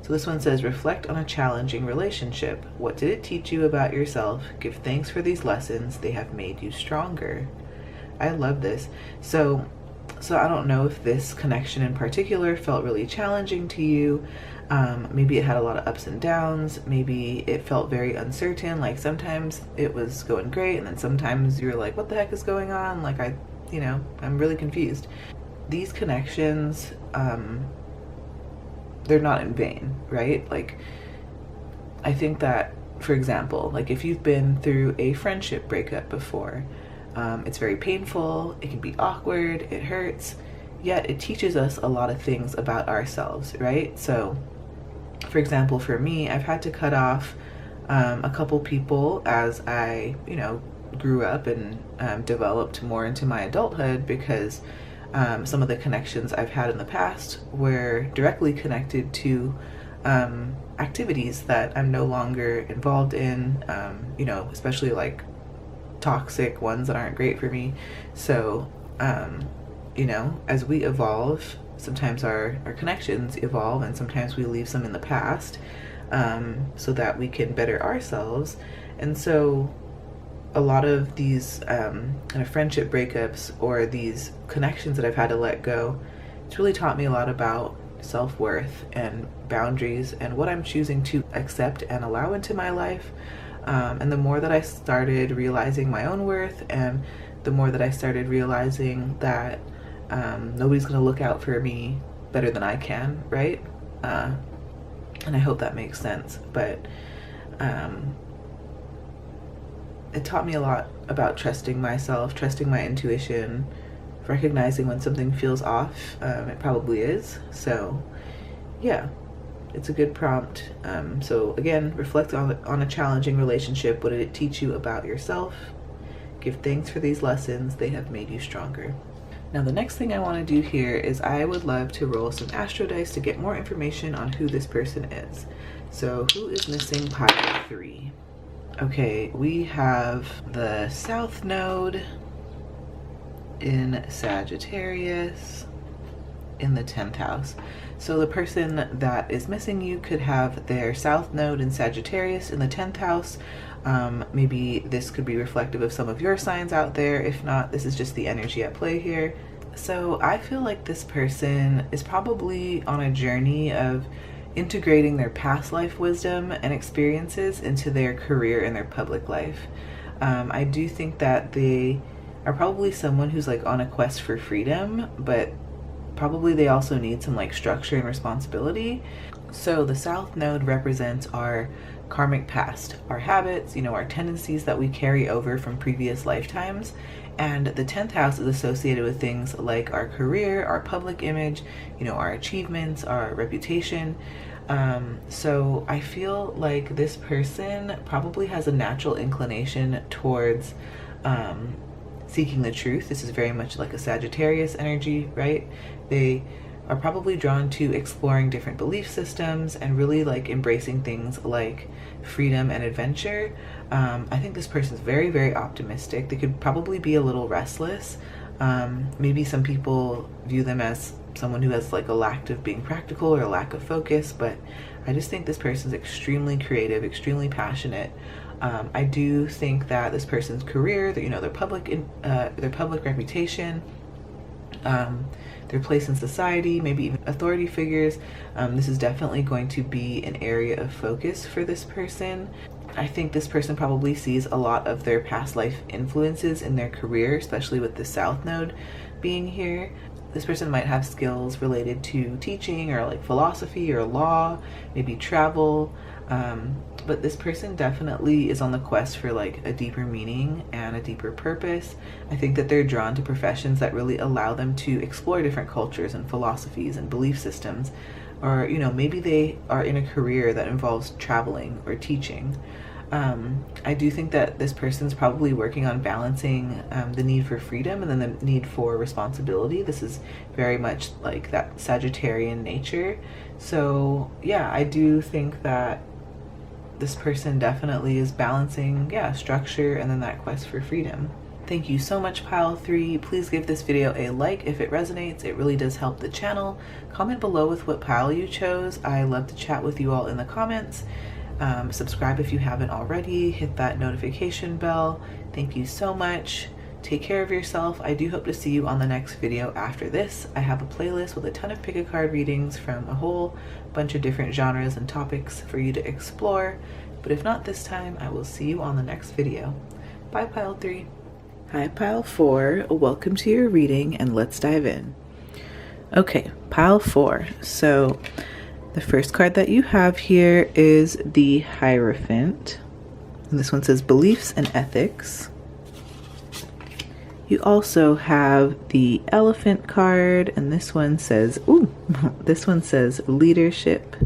[SPEAKER 1] So this one says, reflect on a challenging relationship. What did it teach you about yourself? Give thanks for these lessons. They have made you stronger. I love this. So I don't know if this connection in particular felt really challenging to you. Maybe it had a lot of ups and downs. Maybe it felt very uncertain. Like sometimes it was going great, and then sometimes you're like, what the heck is going on? Like I'm really confused. These connections, they're not in vain, right? Like, I think that, for example, like if you've been through a friendship breakup before, it's very painful, it can be awkward, it hurts, yet it teaches us a lot of things about ourselves, right? So, for example, for me, I've had to cut off a couple people as I, grew up and developed more into my adulthood, because some of the connections I've had in the past were directly connected to activities that I'm no longer involved in, especially like toxic ones that aren't great for me. So, as we evolve, sometimes our connections evolve, and sometimes we leave some in the past. so that we can better ourselves. And so a lot of these kind of friendship breakups or these connections that I've had to let go, it's really taught me a lot about self-worth and boundaries and what I'm choosing to accept and allow into my life. And the more that I started realizing my own worth, and the more that I started realizing that nobody's gonna look out for me better than I can, right? And I hope that makes sense. But it taught me a lot about trusting myself, trusting my intuition, recognizing when something feels off. It probably is. So yeah, it's a good prompt. So again, reflect on a challenging relationship. What did it teach you about yourself? Give thanks for these lessons. They have made you stronger. Now the next thing I want to do here is I would love to roll some astro dice to get more information on who this person is. So who is missing pile 3? Okay, we have the South Node in Sagittarius in the 10th house. So the person that is missing you could have their South Node in Sagittarius in the 10th house. Maybe this could be reflective of some of your signs out there. If not, this is just the energy at play here. So I feel like this person is probably on a journey of integrating their past life wisdom and experiences into their career and their public life. I do think that they are probably someone who's like on a quest for freedom, but probably they also need some like structure and responsibility. So the South Node represents our karmic past, our habits, our tendencies that we carry over from previous lifetimes. And the 10th house is associated with things like our career, our public image, our achievements, our reputation. So I feel like this person probably has a natural inclination towards seeking the truth. This is very much like a Sagittarius energy, right? They are probably drawn to exploring different belief systems and really like embracing things like freedom and adventure. I think this person is very, very optimistic. They could probably be a little restless. Maybe some people view them as someone who has like a lack of being practical or a lack of focus, but I just think this person is extremely creative, extremely passionate. I do think that this person's career, their public reputation, their place in society, maybe even authority figures, this is definitely going to be an area of focus for this person. I think this person probably sees a lot of their past life influences in their career, especially with the South Node being here. This person might have skills related to teaching or like philosophy or law, maybe travel. But this person definitely is on the quest for like a deeper meaning and a deeper purpose. I think that they're drawn to professions that really allow them to explore different cultures and philosophies and belief systems. Or, maybe they are in a career that involves traveling or teaching. I do think that this person's probably working on balancing the need for freedom and then the need for responsibility. This is very much like that Sagittarian nature. So yeah, I do think that this person definitely is balancing, structure and then that quest for freedom. Thank you so much, pile 3. Please give this video a like if it resonates. It really does help the channel. Comment below with what pile you chose. I love to chat with you all in the comments. Subscribe if you haven't already. Hit that notification bell. Thank you so much. Take care of yourself. I do hope to see you on the next video after this. I have a playlist with a ton of pick-a-card readings from a whole bunch of different genres and topics for you to explore. But if not this time, I will see you on the next video. Bye, pile 3. Hi, pile 4. Welcome to your reading, and let's dive in. Okay, pile 4. So the first card that you have here is the Hierophant. And this one says beliefs and ethics. You also have the Elephant card, and this one says, this one says leadership.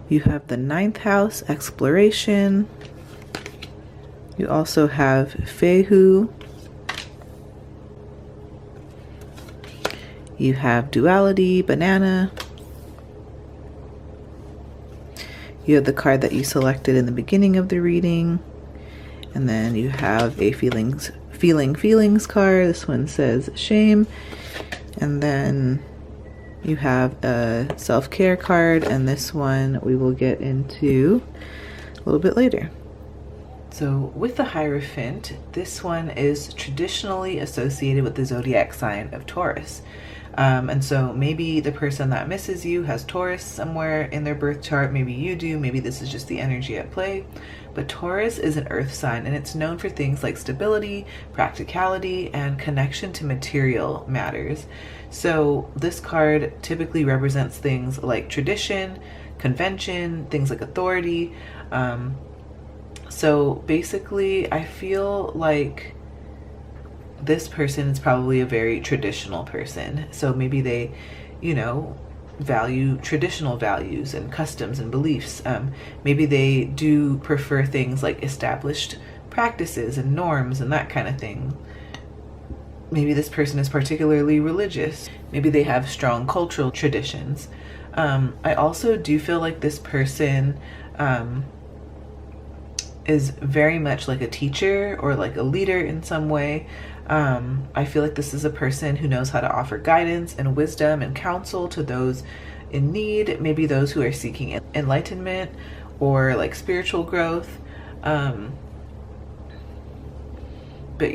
[SPEAKER 1] You have the 9th house, exploration. You also have Fehu. You have duality, banana. You have the card that you selected in the beginning of the reading. And then you have a feelings card. This one says shame. And then You have a self-care card, and this one we will get into a little bit later. So with the Hierophant, this one is traditionally associated with the zodiac sign of Taurus. And so maybe the person that misses you has Taurus somewhere in their birth chart. Maybe you do. Maybe this is just the energy at play. But Taurus is an earth sign, and it's known for things like stability, practicality, and connection to material matters. So this card typically represents things like tradition, convention, things like authority. So basically, I feel like this person is probably a very traditional person. So maybe they, value traditional values and customs and beliefs. Maybe they do prefer things like established practices and norms and that kind of thing. Maybe this person is particularly religious. Maybe they have strong cultural traditions. I also do feel like this person is very much like a teacher or like a leader in some way. I feel like this is a person who knows how to offer guidance and wisdom and counsel to those in need, maybe those who are seeking enlightenment or like spiritual growth. But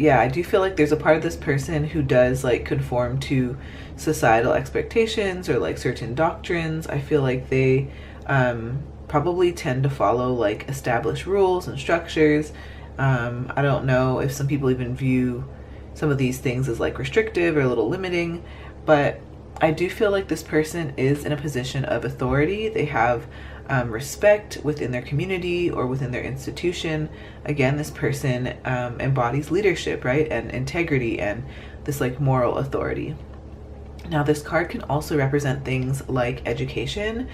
[SPEAKER 1] yeah, I do feel like there's a part of this person who does like conform to societal expectations or like certain doctrines. I feel like they probably tend to follow like established rules and structures. I don't know if some people even view some of these things as like restrictive or a little limiting, but I do feel like this person is in a position of authority. They have respect within their community or within their institution. Again, this person embodies leadership, right? And integrity and this like moral authority. Now, this card can also represent things like education.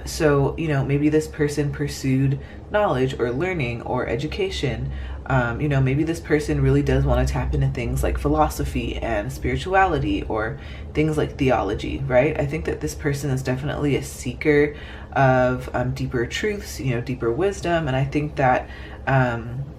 [SPEAKER 1] So, maybe this person pursued knowledge or learning or education. Maybe this person really does want to tap into things like philosophy and spirituality or things like theology, right? I think that this person is definitely a seeker of deeper truths, deeper wisdom. And I think that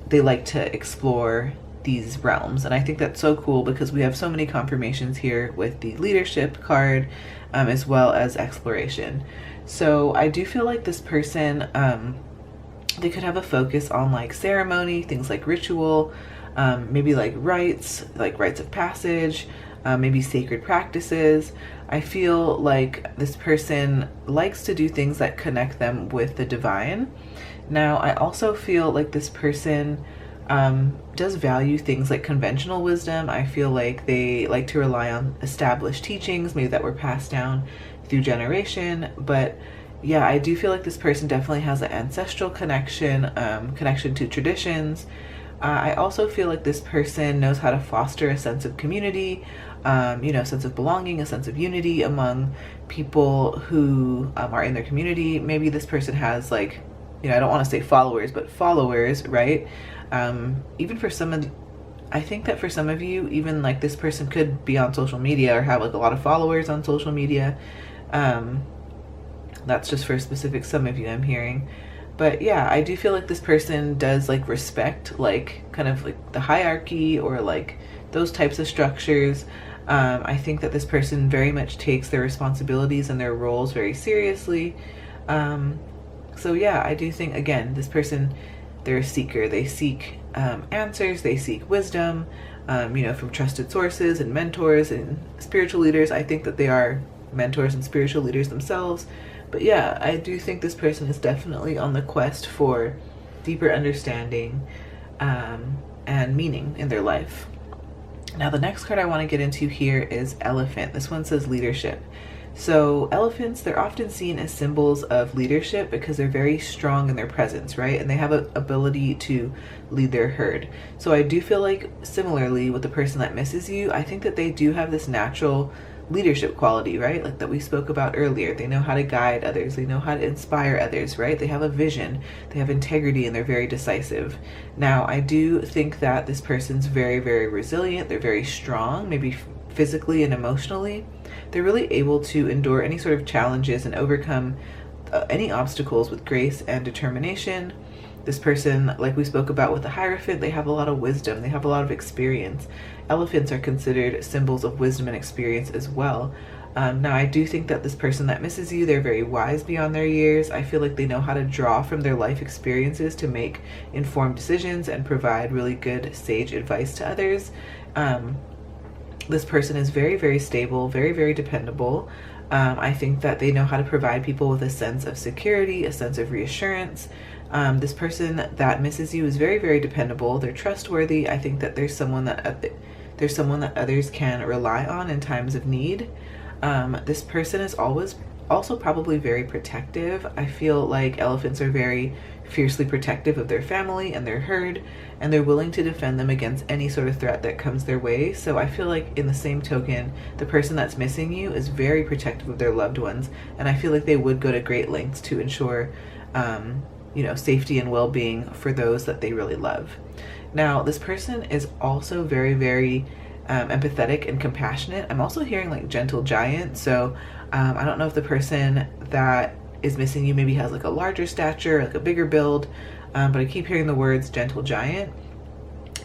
[SPEAKER 1] they like to explore these realms. And I think that's so cool because we have so many confirmations here with the leadership card as well as exploration. So I do feel like this person, they could have a focus on like ceremony, things like ritual, maybe like rites of passage, maybe sacred practices. I feel like this person likes to do things that connect them with the divine. Now, I also feel like this person does value things like conventional wisdom. I feel like they like to rely on established teachings, maybe that were passed down through generation. But yeah, I do feel like this person definitely has an ancestral connection to traditions. I also feel like this person knows how to foster a sense of community, a sense of belonging, a sense of unity among people who are in their community. Maybe this person has like, I don't want to say followers, but followers, right? Even for some of, I think that for some of you, even like this person could be on social media or have like a lot of followers on social media. That's just for specific some of you I'm hearing. But yeah, I do feel like this person does like respect like kind of like the hierarchy or like those types of structures. I think that this person very much takes their responsibilities and their roles very seriously. So yeah, I do think, again, this person, they're a seeker. They seek answers, they seek wisdom, from trusted sources and mentors and spiritual leaders. I think that they are mentors and spiritual leaders themselves. But yeah, I do think this person is definitely on the quest for deeper understanding and meaning in their life. Now, the next card I want to get into here is Elephant. This one says leadership. So elephants, they're often seen as symbols of leadership because they're very strong in their presence, right? And they have an ability to lead their herd. So I do feel like similarly with the person that misses you, I think that they do have this natural leadership quality, right? Like that we spoke about earlier. They know how to guide others. They know how to inspire others, right? They have a vision, they have integrity, and they're very decisive. Now, I do think that this person's very, very resilient. They're very strong, maybe physically and emotionally. They're really able to endure any sort of challenges and overcome any obstacles with grace and determination. This person, like we spoke about with the Hierophant, they have a lot of wisdom. They have a lot of experience. Elephants are considered symbols of wisdom and experience as well. Now, I do think that this person that misses you, they're very wise beyond their years. I feel like they know how to draw from their life experiences to make informed decisions and provide really good sage advice to others. This person is very, very stable, very, very dependable. I think that they know how to provide people with a sense of security, a sense of reassurance. This person that misses you is very, very dependable. They're trustworthy. I think that there's someone that others can rely on in times of need. This person is also probably very protective. I feel like elephants are very fiercely protective of their family and their herd, and they're willing to defend them against any sort of threat that comes their way. So I feel like in the same token, the person that's missing you is very protective of their loved ones, and I feel like they would go to great lengths to ensure safety and well-being for those that they really love. Now, this person is also very, very empathetic and compassionate. I'm also hearing like gentle giant. So I don't know if the person that is missing you maybe has like a larger stature, like a bigger build, but I keep hearing the words gentle giant.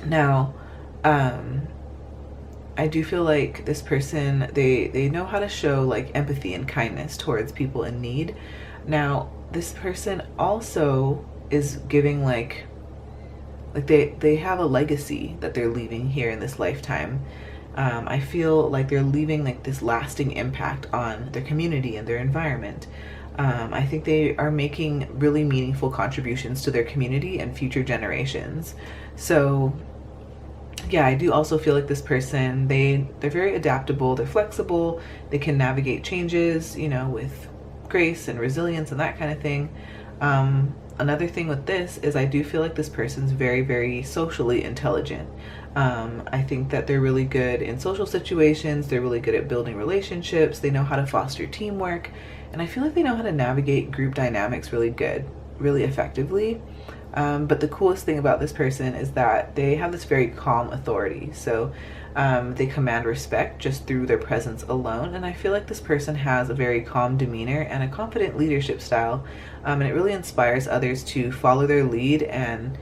[SPEAKER 1] Now, I do feel like this person, they know how to show like empathy and kindness towards people in need. Now, this person also is giving like they have a legacy that they're leaving here in this lifetime. I feel like they're leaving like this lasting impact on their community and their environment. I think they are making really meaningful contributions to their community and future generations. So yeah, I do also feel like this person, they're very adaptable, they're flexible, they can navigate changes, with grace and resilience and that kind of thing. Another thing with this is I do feel like this person's very, very socially intelligent. I think that they're really good in social situations. They're really good at building relationships. They know how to foster teamwork. And I feel like they know how to navigate group dynamics really effectively. But the coolest thing about this person is that they have this very calm authority. So they command respect just through their presence alone. And I feel like this person has a very calm demeanor and a confident leadership style. And it really inspires others to follow their lead and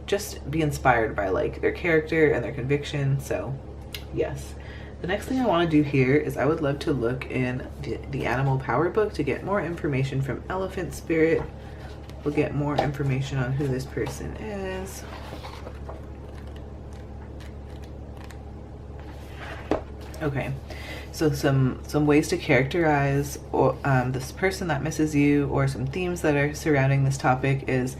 [SPEAKER 1] just be inspired by like their character and their conviction. So yes. The next thing I want to do here is I would love to look in the Animal Power book to get more information from Elephant Spirit. We'll get more information on who this person is. Okay, so some ways to characterize this person that misses you, or some themes that are surrounding this topic is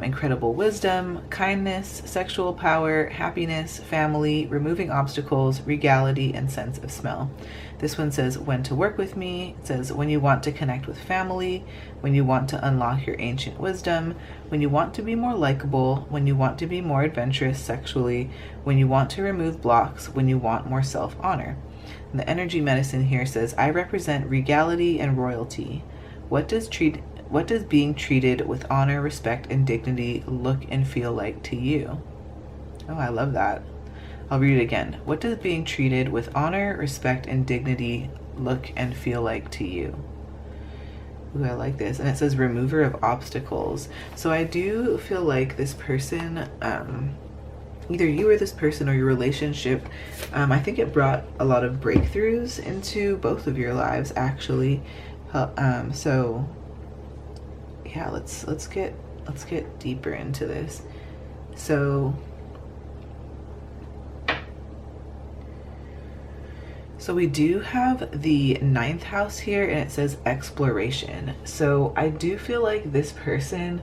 [SPEAKER 1] incredible wisdom, kindness, sexual power, happiness, family, removing obstacles, regality, and sense of smell. This one says when to work with me. It says when you want to connect with family, when you want to unlock your ancient wisdom, when you want to be more likable, when you want to be more adventurous sexually, when you want to remove blocks, when you want more self-honor. And the energy medicine here says I represent regality and royalty. What does being treated with honor, respect, and dignity look and feel like to you? Oh, I love that. I'll read it again. What does being treated with honor, respect, and dignity look and feel like to you? Ooh, I like this. And it says remover of obstacles. So I do feel like this person, either you or this person or your relationship, I think it brought a lot of breakthroughs into both of your lives, actually. So yeah, let's get deeper into this. So we do have the 9th house here, and it says exploration. So I do feel like this person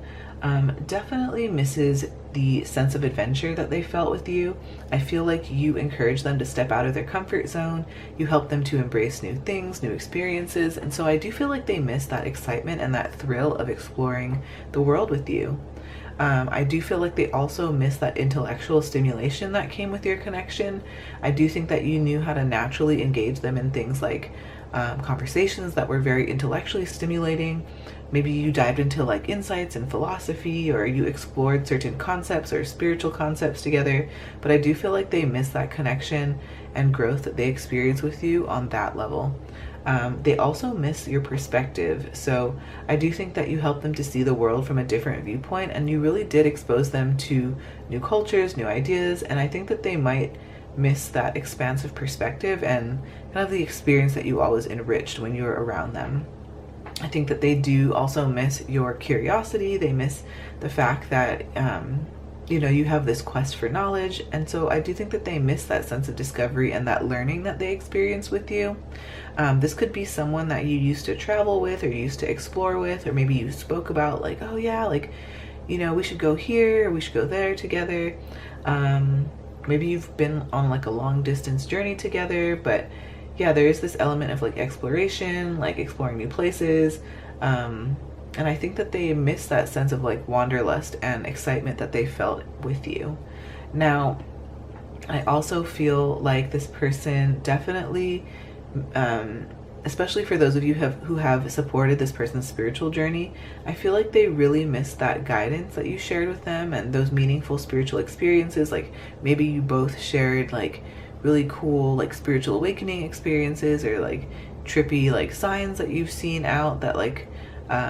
[SPEAKER 1] definitely misses the sense of adventure that they felt with you. I feel like you encourage them to step out of their comfort zone. You help them to embrace new things, new experiences. And so I do feel like they miss that excitement and that thrill of exploring the world with you. I do feel like they also miss that intellectual stimulation that came with your connection. I do think that you knew how to naturally engage them in things like conversations that were very intellectually stimulating. Maybe you dived into like insights and philosophy, or you explored certain concepts or spiritual concepts together. But I do feel like they miss that connection and growth that they experience with you on that level. They also miss your perspective. So I do think that you helped them to see the world from a different viewpoint, and you really did expose them to new cultures, new ideas, and I think that they might miss that expansive perspective and kind of the experience that you always enriched when you were around them. I think that they do also miss your curiosity. They miss the fact that, you know, you have this quest for knowledge. And so I do think that they miss that sense of discovery and that learning that they experience with you. This could be someone that you used to travel with or used to explore with, or maybe you spoke about like, oh yeah, like, you know, we should go here, or we should go there together. Maybe you've been on like a long distance journey together, but yeah, there is this element of like exploration, like exploring new places. And I think that they miss that sense of like wanderlust and excitement that they felt with you. Now, I also feel like this person definitely, especially for those of you who have supported this person's spiritual journey, I feel like they really miss that guidance that you shared with them and those meaningful spiritual experiences. Like maybe you both shared like really cool like spiritual awakening experiences, or like trippy like signs that you've seen out that like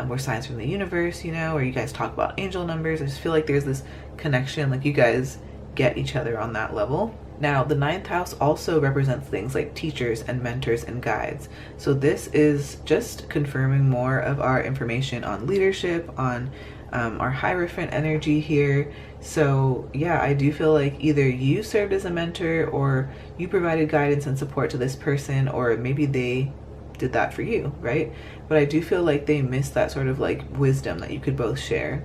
[SPEAKER 1] were signs from the universe, you know, or you guys talk about angel numbers. I just feel like there's this connection, like you guys get each other on that level. Now, the 9th house also represents things like teachers and mentors and guides. So this is just confirming more of our information on leadership, on our Hierophant energy here. So yeah, I do feel like either you served as a mentor, or you provided guidance and support to this person, or maybe they did that for you, right? But I do feel like they miss that sort of like wisdom that you could both share.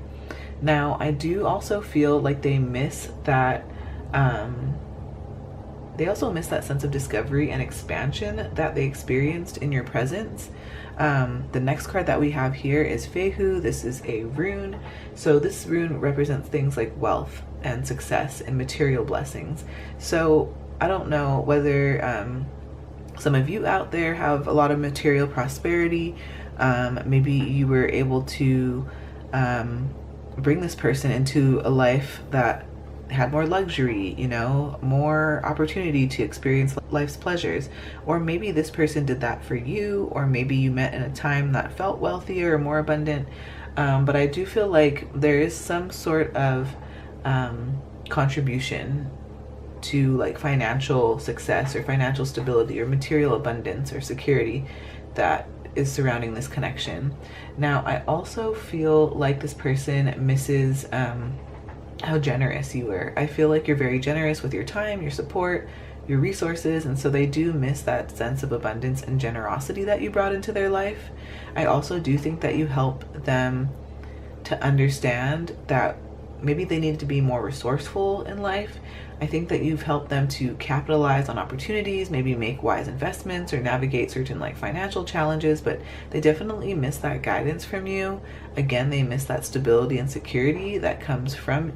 [SPEAKER 1] Now, I do also feel like they miss that, they also miss that sense of discovery and expansion that they experienced in your presence. The next card that we have here is Fehu. This is a rune. So this rune represents things like wealth and success and material blessings. So I don't know whether some of you out there have a lot of material prosperity. Maybe you were able to bring this person into a life that had more luxury, you know, more opportunity to experience life's pleasures. Or maybe this person did that for you, or maybe you met in a time that felt wealthier or more abundant. But I do feel like there is some sort of contribution to like financial success or financial stability or material abundance or security that is surrounding this connection. Now, I also feel like this person misses how generous you were. I feel like you're very generous with your time, your support, your resources, and so they do miss that sense of abundance and generosity that you brought into their life. I also do think that you help them to understand that maybe they need to be more resourceful in life. I think that you've helped them to capitalize on opportunities, maybe make wise investments or navigate certain like financial challenges, but they definitely miss that guidance from you. Again, they miss that stability and security that comes from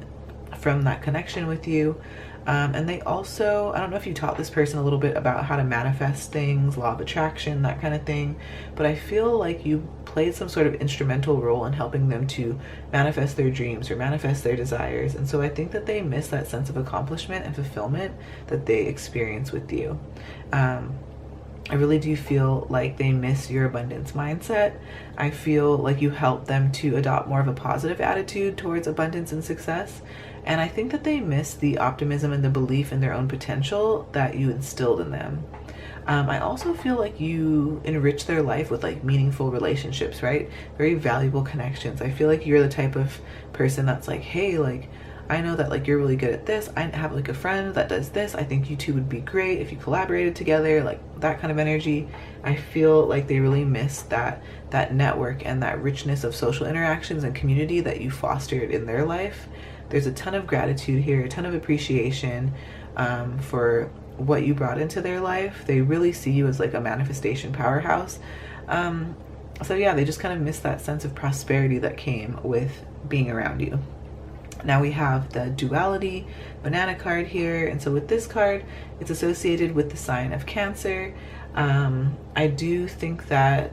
[SPEAKER 1] that connection with you. And they also, I don't know if you taught this person a little bit about how to manifest things, law of attraction, that kind of thing, but I feel like you played some sort of instrumental role in helping them to manifest their dreams or manifest their desires. And so I think that they miss that sense of accomplishment and fulfillment that they experience with you. I really do feel like they miss your abundance mindset. I feel like you help them to adopt more of a positive attitude towards abundance and success. And I think that they miss the optimism and the belief in their own potential that you instilled in them. I also feel like you enrich their life with like meaningful relationships, right? Very valuable connections. I feel like you're the type of person that's like, hey, like, I know that like you're really good at this. I have like a friend that does this. I think you two would be great if you collaborated together, like that kind of energy. I feel like they really miss that network and that richness of social interactions and community that you fostered in their life. There's a ton of gratitude here, a ton of appreciation for what you brought into their life. They really see you as like a manifestation powerhouse. So yeah, they just kind of miss that sense of prosperity that came with being around you. Now we have the duality banana card here. And so with this card, it's associated with the sign of Cancer. I do think that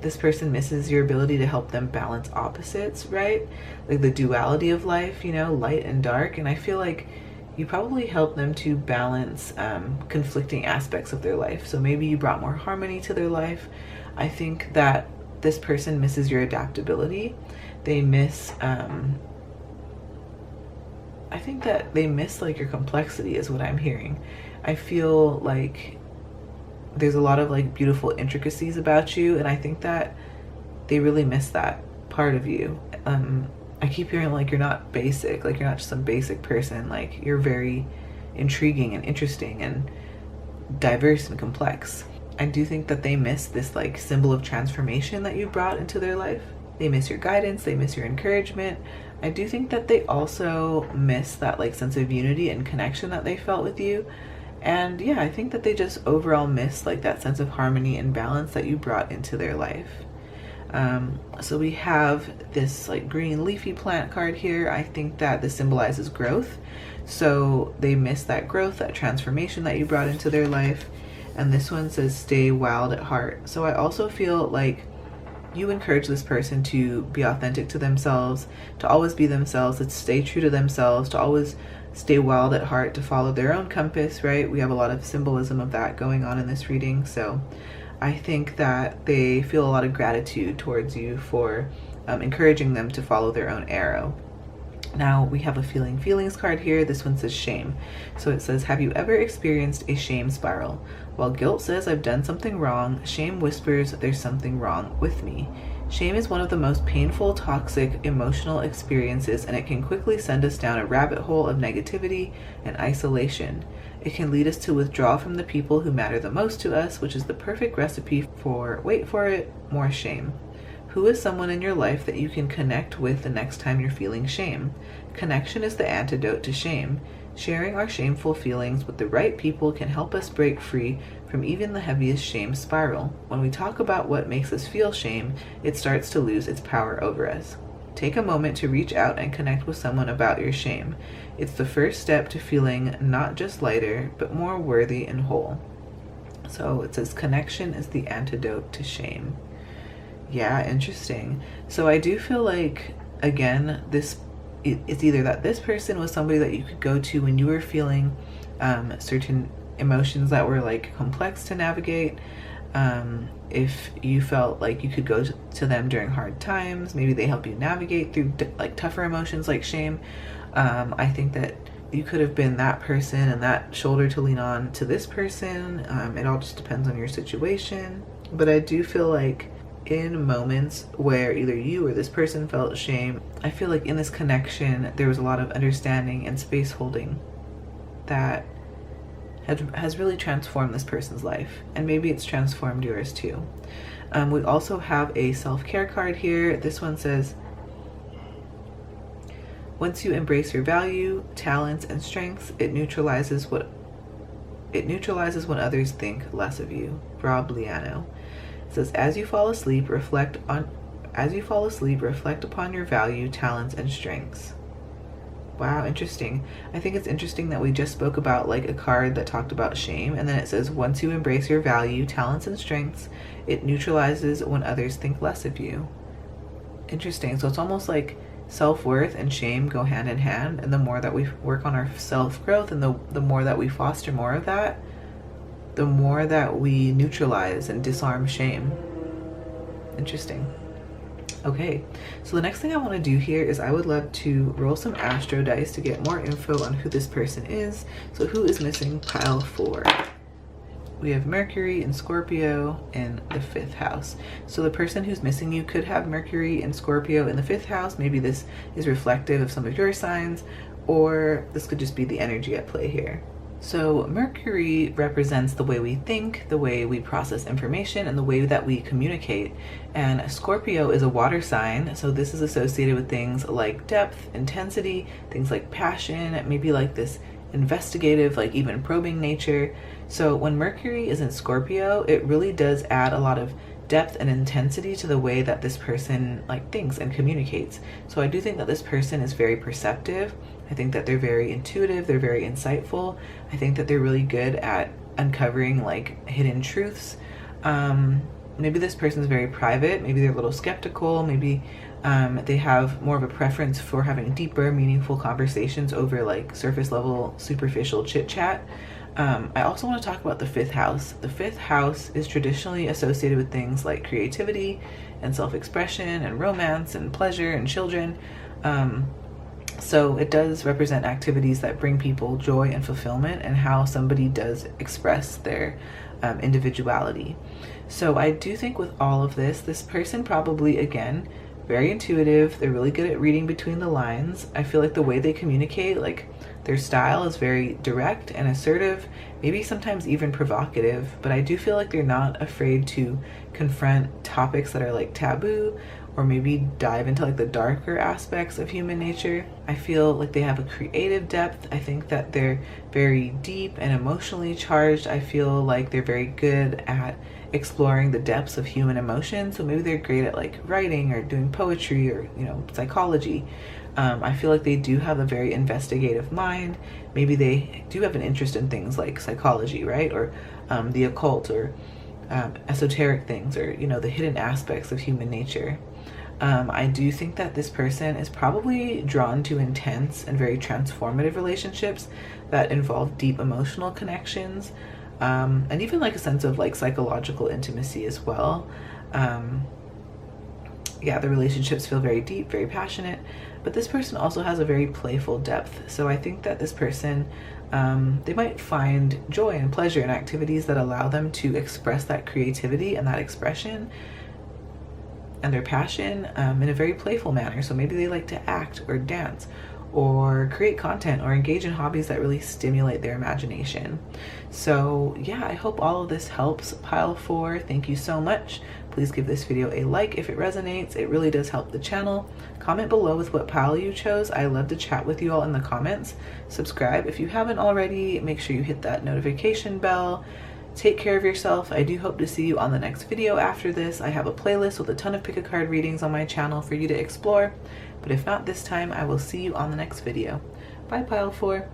[SPEAKER 1] this person misses your ability to help them balance opposites, right? Like the duality of life, you know, light and dark. And I feel like you probably help them to balance conflicting aspects of their life. So maybe you brought more harmony to their life. I think that this person misses your adaptability. They miss I think that they miss like your complexity is what I'm hearing. I feel like there's a lot of like beautiful intricacies about you, and I think that they really miss that part of you. I keep hearing like you're not basic, like you're not just some basic person, like you're very intriguing and interesting and diverse and complex. I do think that they miss this like symbol of transformation that you brought into their life. They miss your guidance, they miss your encouragement. I do think that they also miss that like sense of unity and connection that they felt with you. And yeah, I think that they just overall miss like that sense of harmony and balance that you brought into their life. So we have this like green leafy plant card here. I think that this symbolizes growth. So they miss that growth, that transformation that you brought into their life. And this one says stay wild at heart. So I also feel like you encourage this person to be authentic to themselves, to always be themselves, to stay true to themselves, to always stay wild at heart, to follow their own compass, right? We have a lot of symbolism of that going on in this reading. So I think that they feel a lot of gratitude towards you for encouraging them to follow their own arrow. Now we have a feelings card here. This one says shame. So it says, have you ever experienced a shame spiral? While guilt says I've done something wrong, shame whispers there's something wrong with me. Shame is one of the most painful, toxic, emotional experiences, and it can quickly send us down a rabbit hole of negativity and isolation. It can lead us to withdraw from the people who matter the most to us, which is the perfect recipe for, wait for it, more shame. Who is someone in your life that you can connect with the next time you're feeling shame? Connection is the antidote to shame. Sharing our shameful feelings with the right people can help us break free from even the heaviest shame spiral. When we talk about what makes us feel shame, it starts to lose its power over us. Take a moment to reach out and connect with someone about your shame. It's the first step to feeling not just lighter, but more worthy and whole. So it says connection is the antidote to shame. Yeah, interesting. So I do feel like, again, it's either that this person was somebody that you could go to when you were feeling certain emotions that were like complex to navigate. If you felt like you could go to them during hard times, maybe they help you navigate through like tougher emotions like shame. I think that you could have been that person and that shoulder to lean on to this person. It all just depends on your situation. But I do feel like in moments where either you or this person felt shame, I feel like in this connection there was a lot of understanding and space holding that has really transformed this person's life, and maybe it's transformed yours too. We also have a self-care card here. This one says, once you embrace your value, talents, and strengths, it neutralizes when others think less of you. Rob Liano. It says, as you fall asleep, reflect upon your value, talents, and strengths. Wow, interesting. I think it's interesting that we just spoke about like a card that talked about shame, and then it says, once you embrace your value, talents, and strengths, it neutralizes when others think less of you. Interesting. So it's almost like self-worth and shame go hand in hand, and the more that we work on our self-growth and the more that we foster more of that, the more that we neutralize and disarm shame. Interesting. Okay, so the next thing I want to do here is I would love to roll some astro dice to get more info on who this person is. So who is missing pile 4? We have Mercury and Scorpio in the 5th house. So the person who's missing you could have Mercury and Scorpio in the 5th house. Maybe this is reflective of some of your signs, or this could just be the energy at play here. So Mercury represents the way we think, the way we process information, and the way that we communicate. And Scorpio is a water sign, so this is associated with things like depth, intensity, things like passion, maybe like this investigative, like even probing nature. So when Mercury is in Scorpio, it really does add a lot of depth and intensity to the way that this person like thinks and communicates. So I do think that this person is very perceptive. I think that they're very intuitive, they're very insightful. I think that they're really good at uncovering like hidden truths. Maybe this person's very private, maybe they're a little skeptical, maybe they have more of a preference for having deeper, meaningful conversations over like surface level, superficial chit chat. I also want to talk about the 5th house. The 5th house is traditionally associated with things like creativity and self-expression and romance and pleasure and children. So it does represent activities that bring people joy and fulfillment, and how somebody does express their individuality. So I do think with all of this person probably, again, very intuitive. They're really good at reading between the lines. I feel like the way they communicate, like their style is very direct and assertive, maybe sometimes even provocative, but I do feel like they're not afraid to confront topics that are like taboo, or maybe dive into like the darker aspects of human nature. I feel like they have a creative depth. I think that they're very deep and emotionally charged. I feel like they're very good at exploring the depths of human emotion. So maybe they're great at like writing or doing poetry or, you know, psychology. I feel like they do have a very investigative mind. Maybe they do have an interest in things like psychology, right? Or the occult, or esoteric things, or, you know, the hidden aspects of human nature. I do think that this person is probably drawn to intense and very transformative relationships that involve deep emotional connections, and even like a sense of like psychological intimacy as well. Yeah, the relationships feel very deep, very passionate, but this person also has a very playful depth. So I think that this person, they might find joy and pleasure in activities that allow them to express that creativity and that expression and their passion in a very playful manner. So maybe they like to act or dance or create content or engage in hobbies that really stimulate their imagination. So yeah, I hope all of this helps, Pile 4. Thank you so much. Please give this video a like if it resonates. It really does help the channel. Comment below with what pile you chose. I love to chat with you all in the comments. Subscribe if you haven't already. Make sure you hit that notification bell. Take care of yourself. I do hope to see you on the next video after this. I have a playlist with a ton of pick-a-card readings on my channel for you to explore. But if not this time, I will see you on the next video. Bye, Pile 4.